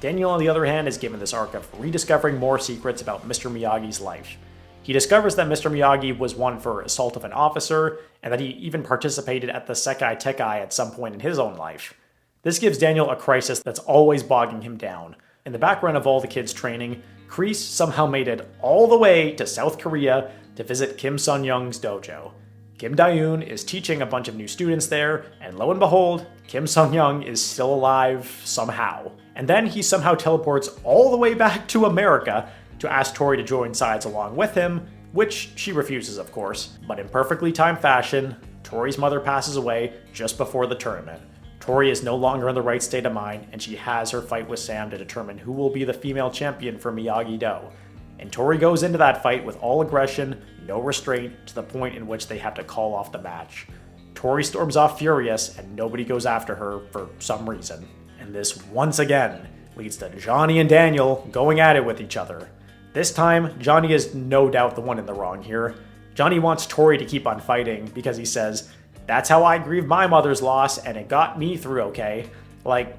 Daniel, on the other hand, is given this arc of rediscovering more secrets about Mr. Miyagi's life. He discovers that Mr. Miyagi was one for assault of an officer, and that he even participated at the Sekai Tekai at some point in his own life. This gives Daniel a crisis that's always bogging him down. In the background of all the kids' training, Kreese somehow made it all the way to South Korea to visit Kim Sun-young's dojo. Kim Da-yoon is teaching a bunch of new students there, and lo and behold, Kim Sun-young is still alive somehow. And then he somehow teleports all the way back to America to ask Tori to join sides along with him, which she refuses, of course. But in perfectly timed fashion, Tori's mother passes away just before the tournament. Tori is no longer in the right state of mind, and she has her fight with Sam to determine who will be the female champion for Miyagi-Do. And Tori goes into that fight with all aggression, no restraint, to the point in which they have to call off the match. Tori storms off furious, and nobody goes after her for some reason. And this, once again, leads to Johnny and Daniel going at it with each other. This time, Johnny is no doubt the one in the wrong here. Johnny wants Tori to keep on fighting because he says, "That's how I grieve my mother's loss, and it got me through okay." Like,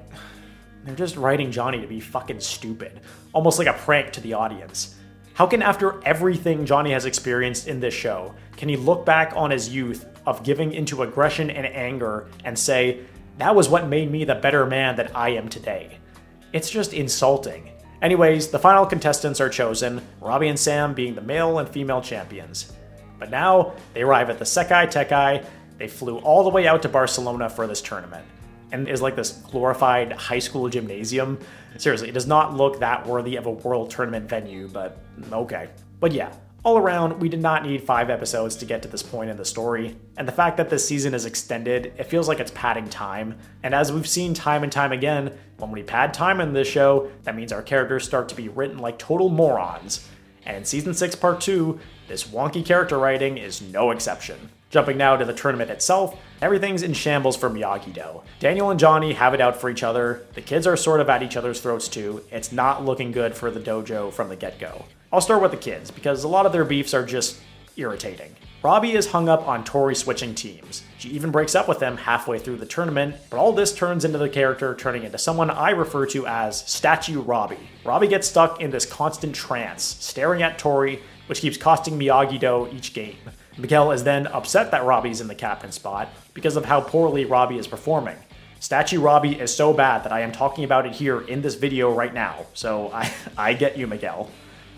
they're just writing Johnny to be fucking stupid. Almost like a prank to the audience. How can, after everything Johnny has experienced in this show, can he look back on his youth of giving into aggression and anger and say, that was what made me the better man that I am today? It's just insulting. Anyways, the final contestants are chosen, Robbie and Sam being the male and female champions. But now, they arrive at the Sekai Tekai. They flew all the way out to Barcelona for this tournament. And is like this glorified high school gymnasium. Seriously, it does not look that worthy of a world tournament venue, but okay. But yeah, all around, we did not need 5 episodes to get to this point in the story. And the fact that this season is extended, it feels like it's padding time. And as we've seen time and time again, when we pad time in this show, that means our characters start to be written like total morons. And in Season 6 Part 2, this wonky character writing is no exception. Jumping now to the tournament itself, everything's in shambles for Miyagi-Do. Daniel and Johnny have it out for each other, the kids are sort of at each other's throats too, it's not looking good for the dojo from the get-go. I'll start with the kids, because a lot of their beefs are just irritating. Robbie is hung up on Tori switching teams. She even breaks up with him halfway through the tournament, but all this turns into the character turning into someone I refer to as Statue Robbie. Robbie gets stuck in this constant trance, staring at Tori, which keeps costing Miyagi-Do each game. Miguel is then upset that Robbie's in the captain spot because of how poorly Robbie is performing. Statue Robbie is so bad that I am talking about it here in this video right now, so I get you, Miguel.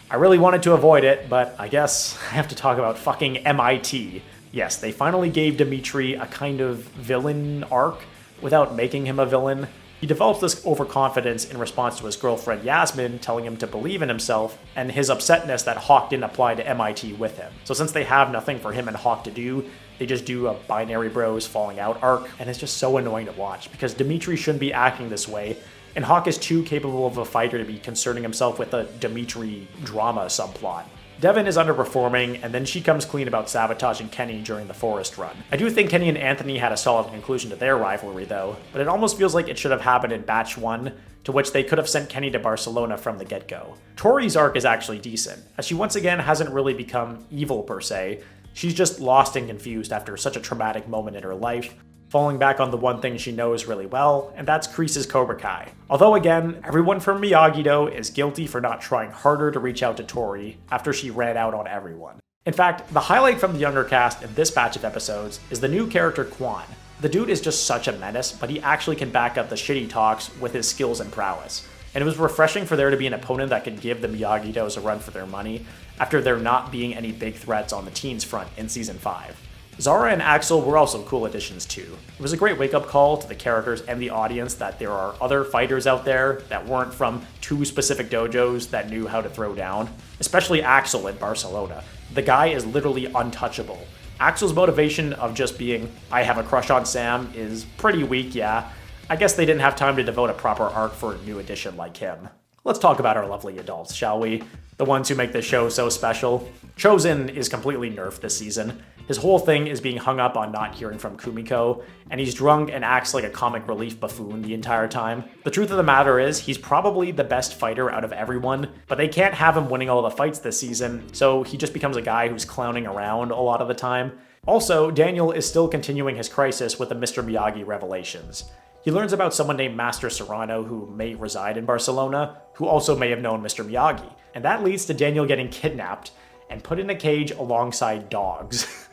I really wanted to avoid it, but I guess I have to talk about fucking MIT. Yes, they finally gave Dimitri a kind of villain arc without making him a villain. He develops this overconfidence in response to his girlfriend Yasmin telling him to believe in himself, and his upsetness that Hawk didn't apply to MIT with him. So since they have nothing for him and Hawk to do, they just do a binary bros falling out arc, and it's just so annoying to watch, because Dimitri shouldn't be acting this way, and Hawk is too capable of a fighter to be concerning himself with a Dimitri drama subplot. Devin is underperforming, and then she comes clean about sabotaging Kenny during the forest run. I do think Kenny and Anthony had a solid conclusion to their rivalry though, but it almost feels like it should have happened in batch 1, to which they could have sent Kenny to Barcelona from the get-go. Tori's arc is actually decent, as she once again hasn't really become evil per se. She's just lost and confused after such a traumatic moment in her life, falling back on the one thing she knows really well, and that's Kreese's Cobra Kai. Although again, everyone from Miyagi-Do is guilty for not trying harder to reach out to Tori after she ran out on everyone. In fact, the highlight from the younger cast in this batch of episodes is the new character Quan. The dude is just such a menace, but he actually can back up the shit he talks with his skills and prowess. And it was refreshing for there to be an opponent that could give the Miyagi-Dos a run for their money after there not being any big threats on the teens front in Season 5. Zara and Axel were also cool additions too. It was a great wake-up call to the characters and the audience that there are other fighters out there that weren't from 2 specific dojos that knew how to throw down. Especially Axel in Barcelona. The guy is literally untouchable. Axel's motivation of just being, I have a crush on Sam, is pretty weak, yeah. I guess they didn't have time to devote a proper arc for a new addition like him. Let's talk about our lovely adults, shall we? The ones who make this show so special. Chozen is completely nerfed this season. His whole thing is being hung up on not hearing from Kumiko, and he's drunk and acts like a comic relief buffoon the entire time. The truth of the matter is, he's probably the best fighter out of everyone, but they can't have him winning all the fights this season, so he just becomes a guy who's clowning around a lot of the time. Also, Daniel is still continuing his crisis with the Mr. Miyagi revelations. He learns about someone named Master Serrano who may reside in Barcelona, who also may have known Mr. Miyagi, and that leads to Daniel getting kidnapped and put in a cage alongside dogs.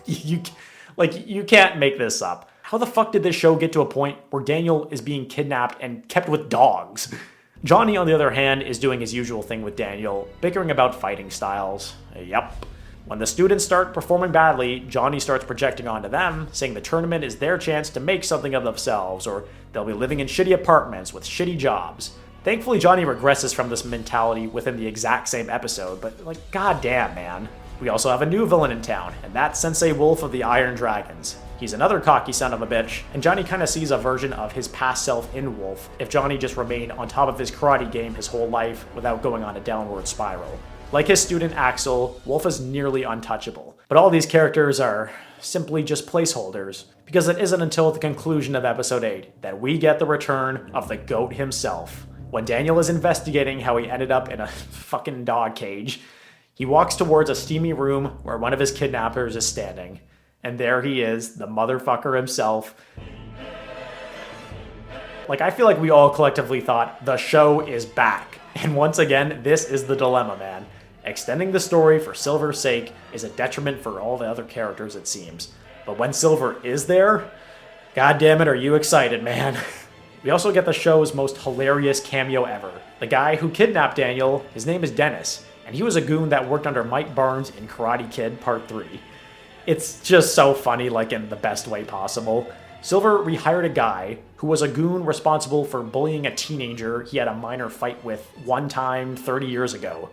You can't make this up. How the fuck did this show get to a point where Daniel is being kidnapped and kept with dogs? Johnny, on the other hand, is doing his usual thing with Daniel, bickering about fighting styles. Yep. When the students start performing badly, Johnny starts projecting onto them, saying the tournament is their chance to make something of themselves, or they'll be living in shitty apartments with shitty jobs. Thankfully, Johnny regresses from this mentality within the exact same episode, but goddamn, man. We also have a new villain in town, and that's Sensei Wolf of the Iron Dragons. He's another cocky son of a bitch, and Johnny kinda sees a version of his past self in Wolf if Johnny just remained on top of his karate game his whole life without going on a downward spiral. Like his student Axel, Wolf is nearly untouchable. But all these characters are simply just placeholders, because it isn't until the conclusion of episode 8 that we get the return of the GOAT himself. When Daniel is investigating how he ended up in a fucking dog cage, he walks towards a steamy room where one of his kidnappers is standing. And there he is, the motherfucker himself. I feel like we all collectively thought, the show is back. And once again, this is the dilemma, man. Extending the story for Silver's sake is a detriment for all the other characters, it seems. But when Silver is there, goddammit, are you excited, man? We also get the show's most hilarious cameo ever. The guy who kidnapped Daniel, his name is Dennis, and he was a goon that worked under Mike Barnes in Karate Kid Part 3. It's just so funny, in the best way possible. Silver rehired a guy who was a goon responsible for bullying a teenager he had a minor fight with one time 30 years ago.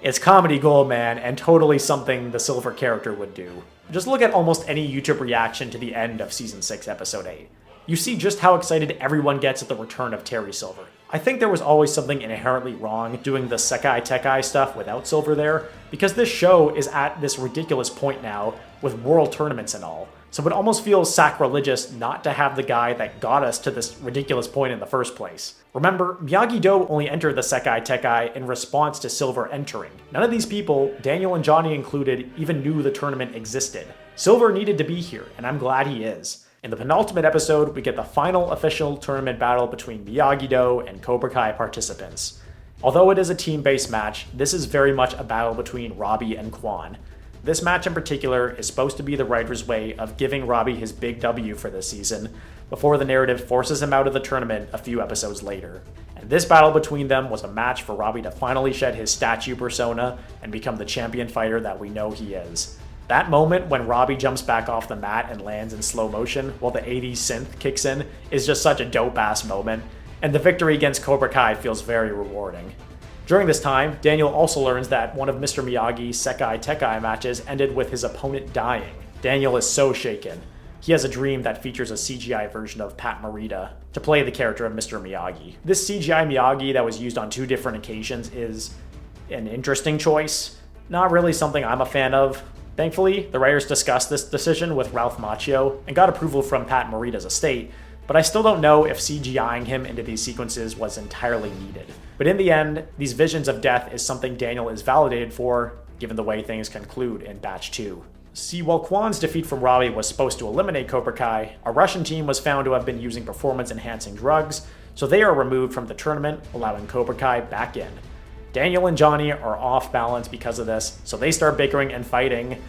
It's comedy gold, man, and totally something the Silver character would do. Just look at almost any YouTube reaction to the end of Season 6, Episode 8. You see just how excited everyone gets at the return of Terry Silver. I think there was always something inherently wrong doing the Sekai Tekai stuff without Silver there, because this show is at this ridiculous point now with world tournaments and all. So it almost feels sacrilegious not to have the guy that got us to this ridiculous point in the first place. Remember, Miyagi-Do only entered the Sekai Tekai in response to Silver entering. None of these people, Daniel and Johnny included, even knew the tournament existed. Silver needed to be here, and I'm glad he is. In the penultimate episode, we get the final official tournament battle between Miyagi-Do and Cobra Kai participants. Although it is a team-based match, this is very much a battle between Robbie and Quan. This match in particular is supposed to be the writer's way of giving Robbie his big W for this season, before the narrative forces him out of the tournament a few episodes later. And this battle between them was a match for Robbie to finally shed his statue persona and become the champion fighter that we know he is. That moment when Robbie jumps back off the mat and lands in slow motion while the 80s synth kicks in is just such a dope-ass moment, and the victory against Cobra Kai feels very rewarding. During this time, Daniel also learns that one of Mr. Miyagi's Sekai Tekai matches ended with his opponent dying. Daniel is so shaken. He has a dream that features a CGI version of Pat Morita to play the character of Mr. Miyagi. This CGI Miyagi that was used on 2 different occasions is an interesting choice. Not really something I'm a fan of. Thankfully, the writers discussed this decision with Ralph Macchio and got approval from Pat Morita's estate, but I still don't know if CGIing him into these sequences was entirely needed. But in the end, these visions of death is something Daniel is validated for, given the way things conclude in Batch 2. See, while Quan's defeat from Robbie was supposed to eliminate Cobra Kai, a Russian team was found to have been using performance-enhancing drugs, so they are removed from the tournament, allowing Cobra Kai back in. Daniel and Johnny are off balance because of this, so they start bickering and fighting.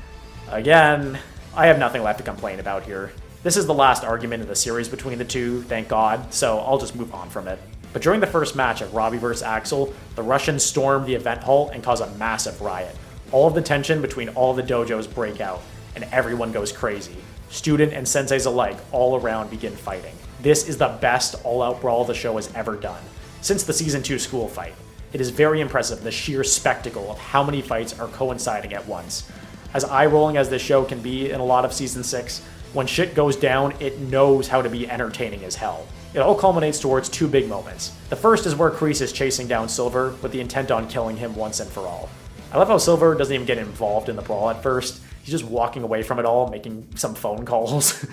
Again, I have nothing left to complain about here. This is the last argument in the series between the two, thank God, so I'll just move on from it. But during the first match of Robbie vs. Axel, the Russians storm the event hall and cause a massive riot. All of the tension between all the dojos break out, and everyone goes crazy. Student and senseis alike all around begin fighting. This is the best all-out brawl the show has ever done, since the Season 2 school fight. It is very impressive, the sheer spectacle of how many fights are coinciding at once. As eye-rolling as this show can be in a lot of Season 6, when shit goes down, it knows how to be entertaining as hell. It all culminates towards two big moments. The first is where Kreese is chasing down Silver with the intent on killing him once and for all. I love how Silver doesn't even get involved in the brawl at first. He's just walking away from it all, making some phone calls.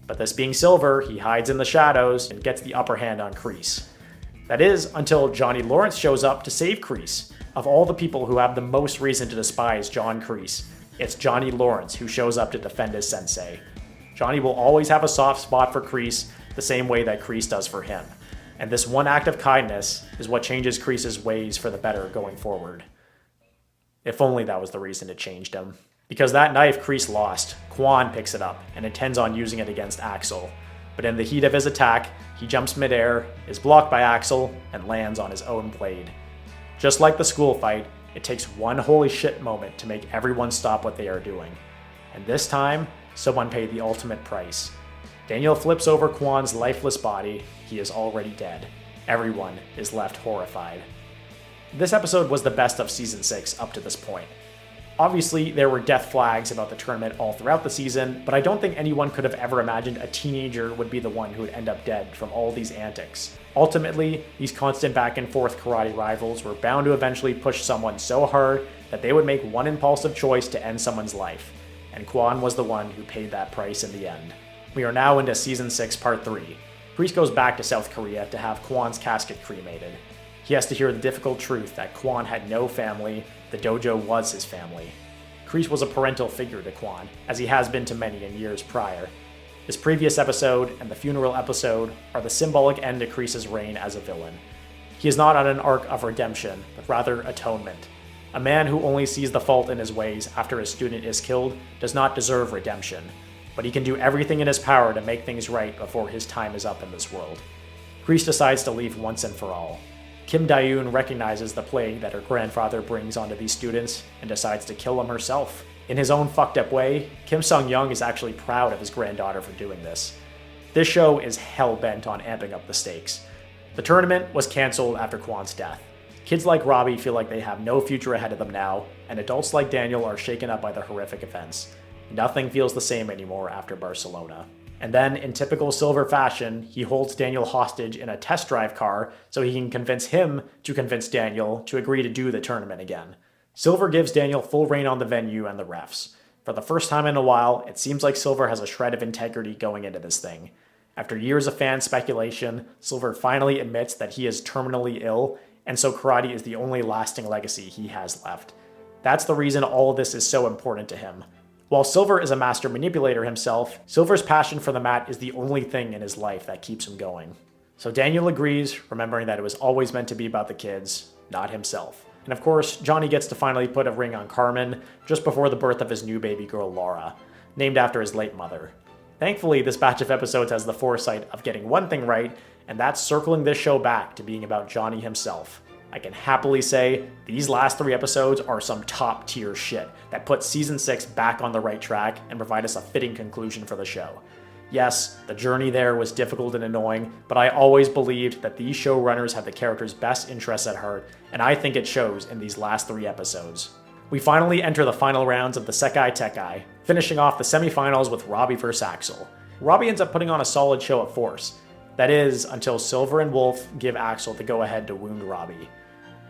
But this being Silver, he hides in the shadows and gets the upper hand on Kreese. That is, until Johnny Lawrence shows up to save Kreese. Of all the people who have the most reason to despise John Kreese, it's Johnny Lawrence who shows up to defend his sensei. Johnny will always have a soft spot for Kreese, the same way that Kreese does for him. And this one act of kindness is what changes Kreese's ways for the better going forward. If only that was the reason it changed him. Because that knife Kreese lost, Quan picks it up and intends on using it against Axel. But in the heat of his attack, he jumps midair, is blocked by Axel, and lands on his own blade. Just like the school fight, it takes one holy shit moment to make everyone stop what they are doing. And this time, someone paid the ultimate price. Daniel flips over Quan's lifeless body. He is already dead. Everyone is left horrified. This episode was the best of Season 6 up to this point. Obviously, there were death flags about the tournament all throughout the season, but I don't think anyone could have ever imagined a teenager would be the one who would end up dead from all these antics. Ultimately, these constant back and forth karate rivals were bound to eventually push someone so hard that they would make one impulsive choice to end someone's life. And Quan was the one who paid that price in the end. We are now into Season 6, Part 3. Kreese goes back to South Korea to have Quan's casket cremated. He has to hear the difficult truth that Quan had no family, the dojo was his family. Kreese was a parental figure to Quan, as he has been to many in years prior. This previous episode and the funeral episode are the symbolic end to Kreese's reign as a villain. He is not on an arc of redemption, but rather atonement. A man who only sees the fault in his ways after his student is killed does not deserve redemption, but he can do everything in his power to make things right before his time is up in this world. Kreese decides to leave once and for all. Kim Dae-eun recognizes the plague that her grandfather brings onto these students and decides to kill him herself. In his own fucked up way, Kim Sung-young is actually proud of his granddaughter for doing this. This show is hell-bent on amping up the stakes. The tournament was cancelled after Quan's death. Kids like Robbie feel like they have no future ahead of them now, and adults like Daniel are shaken up by the horrific events. Nothing feels the same anymore after Barcelona. And then, in typical Silver fashion, he holds Daniel hostage in a test drive car so he can convince him to convince Daniel to agree to do the tournament again. Silver gives Daniel full reign on the venue and the refs. For the first time in a while, it seems like Silver has a shred of integrity going into this thing. After years of fan speculation, Silver finally admits that he is terminally ill, and so karate is the only lasting legacy he has left. That's the reason all of this is so important to him. While Silver is a master manipulator himself, Silver's passion for the mat is the only thing in his life that keeps him going. So Daniel agrees, remembering that it was always meant to be about the kids, not himself. And of course, Johnny gets to finally put a ring on Carmen just before the birth of his new baby girl Laura, named after his late mother. Thankfully, this batch of episodes has the foresight of getting one thing right, and that's circling this show back to being about Johnny himself. I can happily say these last 3 episodes are some top tier shit that put Season 6 back on the right track and provide us a fitting conclusion for the show. Yes, the journey there was difficult and annoying, but I always believed that these showrunners had the characters' best interests at heart, and I think it shows in these last 3 episodes. We finally enter the final rounds of the Sekai Tekai, finishing off the semifinals with Robbie vs. Axel. Robbie ends up putting on a solid show of force. That is, until Silver and Wolf give Axel the go-ahead to wound Robbie.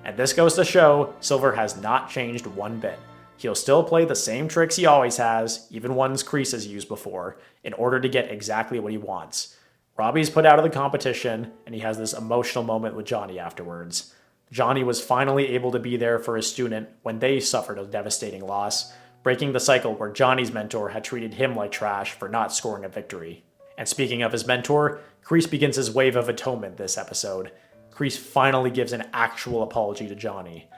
And this goes to show Silver has not changed one bit. He'll still play the same tricks he always has, even ones Kreese has used before, in order to get exactly what he wants. Robbie's put out of the competition, and he has this emotional moment with Johnny afterwards. Johnny was finally able to be there for his student when they suffered a devastating loss, breaking the cycle where Johnny's mentor had treated him like trash for not scoring a victory. And speaking of his mentor, Kreese begins his wave of atonement this episode. Kreese finally gives an actual apology to Johnny.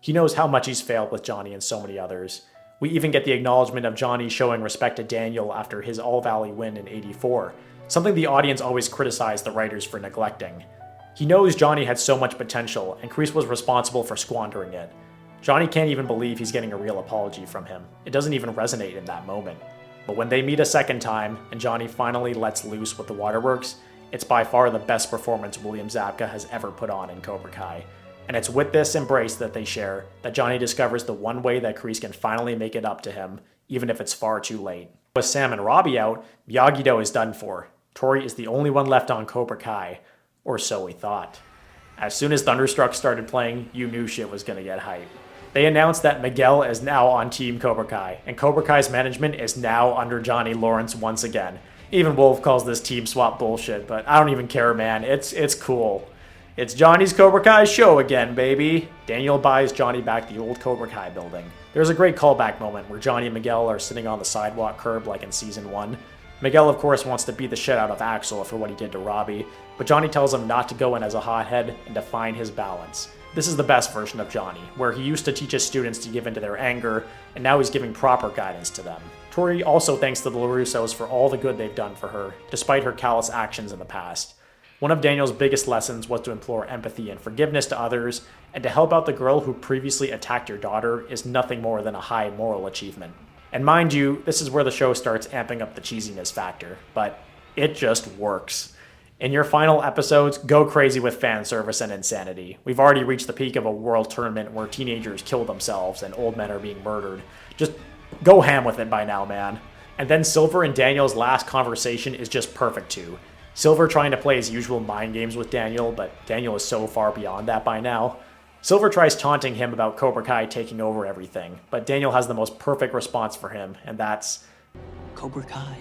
He knows how much he's failed with Johnny and so many others. We even get the acknowledgement of Johnny showing respect to Daniel after his All-Valley win in '84, something the audience always criticized the writers for neglecting. He knows Johnny had so much potential, and Kreese was responsible for squandering it. Johnny can't even believe he's getting a real apology from him. It doesn't even resonate in that moment. But when they meet a second time, and Johnny finally lets loose with the waterworks, it's by far the best performance William Zabka has ever put on in Cobra Kai. And it's with this embrace that they share that Johnny discovers the one way that Kreese can finally make it up to him, even if it's far too late. With Sam and Robbie out, Miyagi-Do is done for. Tori is the only one left on Cobra Kai, or so we thought. As soon as Thunderstruck started playing, you knew shit was gonna get hype. They announced that Miguel is now on Team Cobra Kai, and Cobra Kai's management is now under Johnny Lawrence once again. Even Wolf calls this team swap bullshit, but I don't even care, man. It's cool. It's Johnny's Cobra Kai show again, baby. Daniel buys Johnny back the old Cobra Kai building. There's a great callback moment where Johnny and Miguel are sitting on the sidewalk curb like in season 1. Miguel, of course, wants to beat the shit out of Axel for what he did to Robbie, but Johnny tells him not to go in as a hothead and to find his balance. This is the best version of Johnny, where he used to teach his students to give in to their anger, and now he's giving proper guidance to them. Tori also thanks the LaRussos for all the good they've done for her, despite her callous actions in the past. One of Daniel's biggest lessons was to implore empathy and forgiveness to others, and to help out the girl who previously attacked your daughter is nothing more than a high moral achievement. And mind you, this is where the show starts amping up the cheesiness factor, but it just works. In your final episodes, go crazy with fan service and insanity. We've already reached the peak of a world tournament where teenagers kill themselves and old men are being murdered. Just go ham with it by now, man. And then Silver and Daniel's last conversation is just perfect too. Silver trying to play his usual mind games with Daniel, but Daniel is so far beyond that by now. Silver tries taunting him about Cobra Kai taking over everything, but Daniel has the most perfect response for him, and that's... Cobra Kai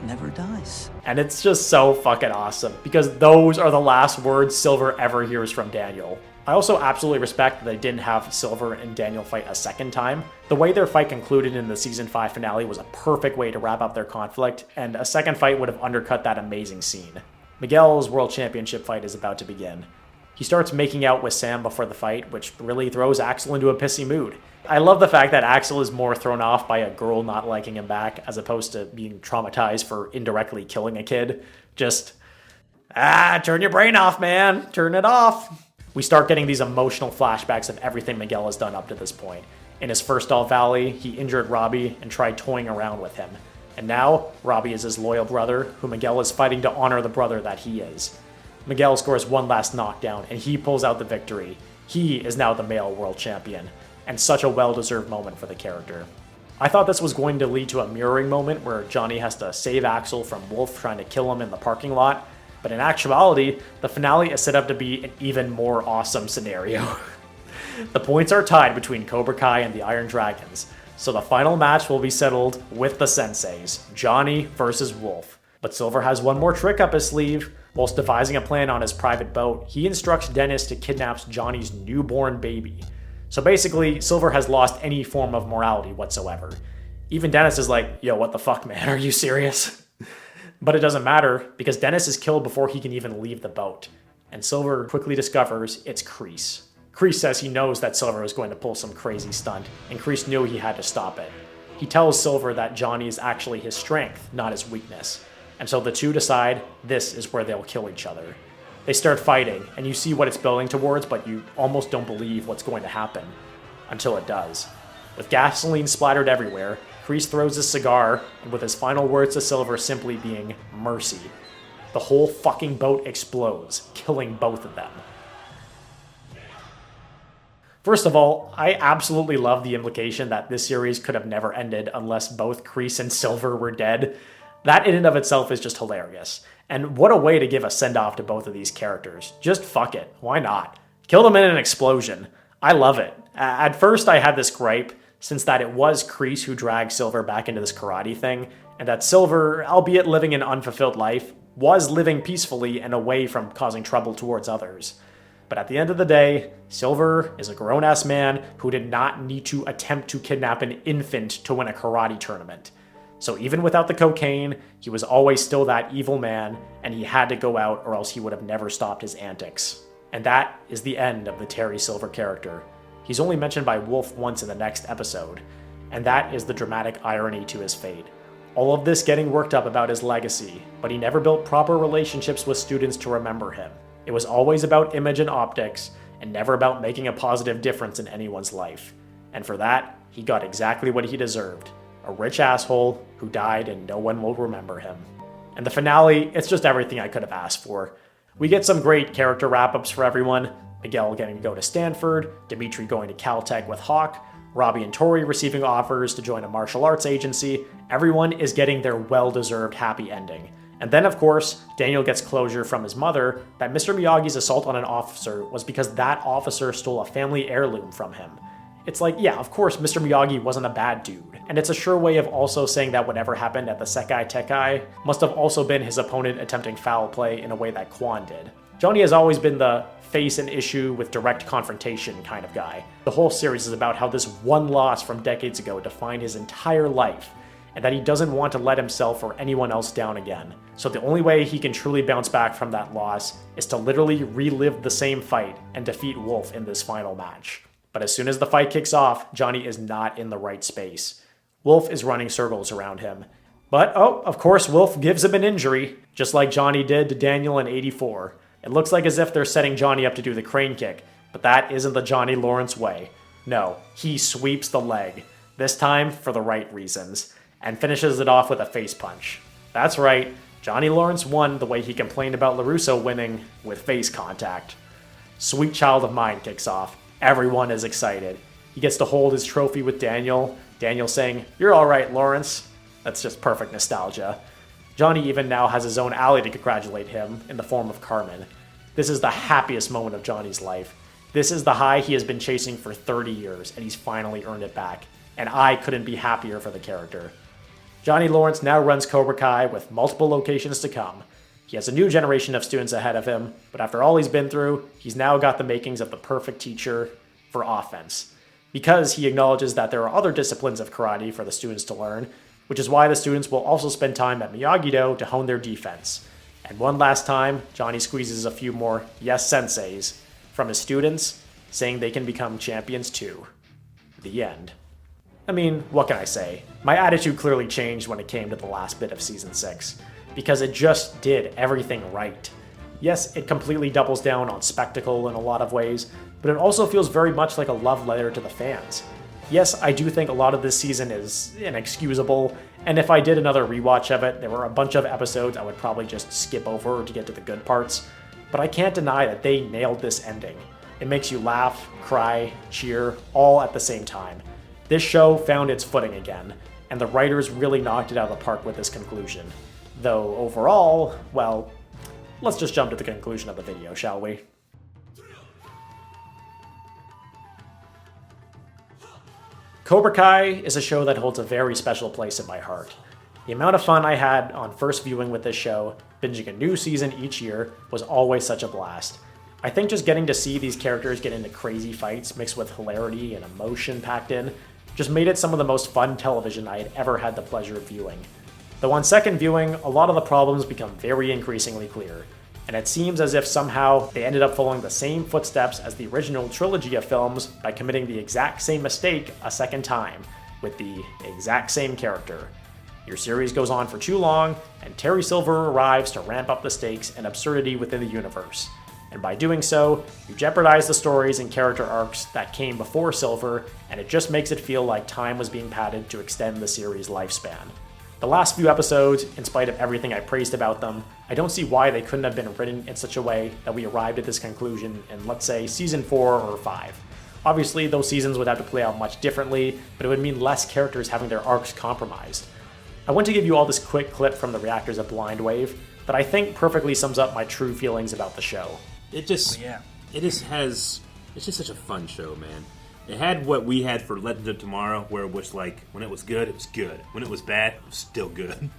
never dies. And it's just so fucking awesome, because those are the last words Silver ever hears from Daniel. I also absolutely respect that they didn't have Silver and Daniel fight a second time. The way their fight concluded in the Season 5 finale was a perfect way to wrap up their conflict, and a second fight would have undercut that amazing scene. Miguel's World Championship fight is about to begin. He starts making out with Sam before the fight, which really throws Axel into a pissy mood. I love the fact that Axel is more thrown off by a girl not liking him back, as opposed to being traumatized for indirectly killing a kid. Just, turn your brain off, man. Turn it off. We start getting these emotional flashbacks of everything Miguel has done up to this point. In his first All-Valley, he injured Robbie and tried toying around with him. And now, Robbie is his loyal brother, who Miguel is fighting to honor the brother that he is. Miguel scores one last knockdown, and he pulls out the victory. He is now the male world champion, and such a well-deserved moment for the character. I thought this was going to lead to a mirroring moment where Johnny has to save Axel from Wolf trying to kill him in the parking lot, but in actuality, the finale is set up to be an even more awesome scenario. The points are tied between Cobra Kai and the Iron Dragons, so the final match will be settled with the senseis, Johnny versus Wolf. But Silver has one more trick up his sleeve. Whilst devising a plan on his private boat, he instructs Dennis to kidnap Johnny's newborn baby. So basically, Silver has lost any form of morality whatsoever. Even Dennis is like, yo, what the fuck, man? Are you serious? But it doesn't matter, because Dennis is killed before he can even leave the boat. And Silver quickly discovers it's Kreese. Kreese says he knows that Silver is going to pull some crazy stunt, and Kreese knew he had to stop it. He tells Silver that Johnny is actually his strength, not his weakness. And so the two decide this is where they'll kill each other. They start fighting, and you see what it's building towards, but you almost don't believe what's going to happen. Until it does. With gasoline splattered everywhere, Kreese throws his cigar, and with his final words to Silver simply being, mercy, the whole fucking boat explodes, killing both of them. First of all, I absolutely love the implication that this series could have never ended unless both Kreese and Silver were dead. That in and of itself is just hilarious. And what a way to give a send-off to both of these characters. Just fuck it. Why not? Kill them in an explosion. I love it. At first I had this gripe, since that it was Kreese who dragged Silver back into this karate thing, and that Silver, albeit living an unfulfilled life, was living peacefully and away from causing trouble towards others. But at the end of the day, Silver is a grown-ass man who did not need to attempt to kidnap an infant to win a karate tournament. So even without the cocaine, he was always still that evil man, and he had to go out or else he would have never stopped his antics. And that is the end of the Terry Silver character. He's only mentioned by Wolf once in the next episode, and that is the dramatic irony to his fate. All of this getting worked up about his legacy, but he never built proper relationships with students to remember him. It was always about image and optics, and never about making a positive difference in anyone's life. And for that, he got exactly what he deserved. A rich asshole who died and no one will remember him. And the finale, it's just everything I could have asked for. We get some great character wrap-ups for everyone. Miguel getting to go to Stanford, Dimitri going to Caltech with Hawk, Robbie and Tori receiving offers to join a martial arts agency. Everyone is getting their well-deserved happy ending. And then, of course, Daniel gets closure from his mother that Mr. Miyagi's assault on an officer was because that officer stole a family heirloom from him. It's like, yeah, of course, Mr. Miyagi wasn't a bad dude. And it's a sure way of also saying that whatever happened at the Sekai Tekai must have also been his opponent attempting foul play in a way that Quan did. Johnny has always been the face an issue with direct confrontation kind of guy. The whole series is about how this one loss from decades ago defined his entire life, and that he doesn't want to let himself or anyone else down again. So the only way he can truly bounce back from that loss is to literally relive the same fight and defeat Wolf in this final match. But as soon as the fight kicks off, Johnny is not in the right space. Wolf is running circles around him. But, oh, of course, Wolf gives him an injury, just like Johnny did to Daniel in '84. It looks like as if they're setting Johnny up to do the crane kick, but that isn't the Johnny Lawrence way. No, he sweeps the leg, this time for the right reasons, and finishes it off with a face punch. That's right, Johnny Lawrence won the way he complained about LaRusso winning, with face contact. Sweet Child of Mine kicks off. Everyone is excited. He gets to hold his trophy with Daniel. Daniel saying, "You're all right, Lawrence." That's just perfect nostalgia. Johnny even now has his own ally to congratulate him in the form of Carmen. This is the happiest moment of Johnny's life. This is the high he has been chasing for 30 years, and he's finally earned it back. And I couldn't be happier for the character. Johnny Lawrence now runs Cobra Kai with multiple locations to come. He has a new generation of students ahead of him, but after all he's been through, he's now got the makings of the perfect teacher for offense. Because he acknowledges that there are other disciplines of karate for the students to learn, which is why the students will also spend time at Miyagi-Do to hone their defense. And one last time, Johnny squeezes a few more yes senseis from his students, saying they can become champions too. The end. I mean, what can I say? My attitude clearly changed when it came to the last bit of Season 6, because it just did everything right. Yes, it completely doubles down on spectacle in a lot of ways, but it also feels very much like a love letter to the fans. Yes, I do think a lot of this season is inexcusable, and if I did another rewatch of it, there were a bunch of episodes I would probably just skip over to get to the good parts, but I can't deny that they nailed this ending. It makes you laugh, cry, cheer, all at the same time. This show found its footing again, and the writers really knocked it out of the park with this conclusion. Though overall, well, let's just jump to the conclusion of the video, shall we? Cobra Kai is a show that holds a very special place in my heart. The amount of fun I had on first viewing with this show, binging a new season each year, was always such a blast. I think just getting to see these characters get into crazy fights mixed with hilarity and emotion packed in just made it some of the most fun television I had ever had the pleasure of viewing. Though on second viewing, a lot of the problems become very increasingly clear, and it seems as if somehow they ended up following the same footsteps as the original trilogy of films by committing the exact same mistake a second time, with the exact same character. Your series goes on for too long, and Terry Silver arrives to ramp up the stakes and absurdity within the universe. And by doing so, you jeopardize the stories and character arcs that came before Silver, and it just makes it feel like time was being padded to extend the series' lifespan. The last few episodes, in spite of everything I praised about them, I don't see why they couldn't have been written in such a way that we arrived at this conclusion in, let's say, Season 4 or 5. Obviously, those seasons would have to play out much differently, but it would mean less characters having their arcs compromised. I want to give you all this quick clip from the reactors of Blind Wave that I think perfectly sums up my true feelings about the show. It's just such a fun show, man. It had what we had for Legends of Tomorrow, where it was like, when it was good, it was good. When it was bad, it was still good.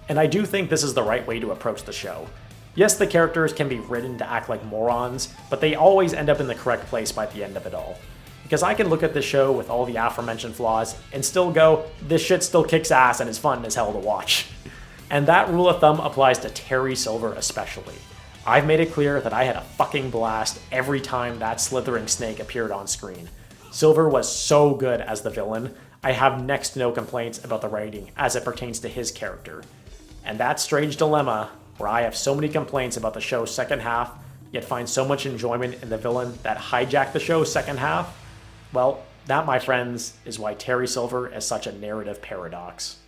And I do think this is the right way to approach the show. Yes, the characters can be written to act like morons, but they always end up in the correct place by the end of it all. Because I can look at this show with all the aforementioned flaws and still go, this shit still kicks ass and is fun as hell to watch. And that rule of thumb applies to Terry Silver especially. I've made it clear that I had a fucking blast every time that slithering snake appeared on screen. Silver was so good as the villain, I have next to no complaints about the writing as it pertains to his character. And that strange dilemma, where I have so many complaints about the show's second half, yet find so much enjoyment in the villain that hijacked the show's second half, well, that, my friends, is why Terry Silver is such a narrative paradox.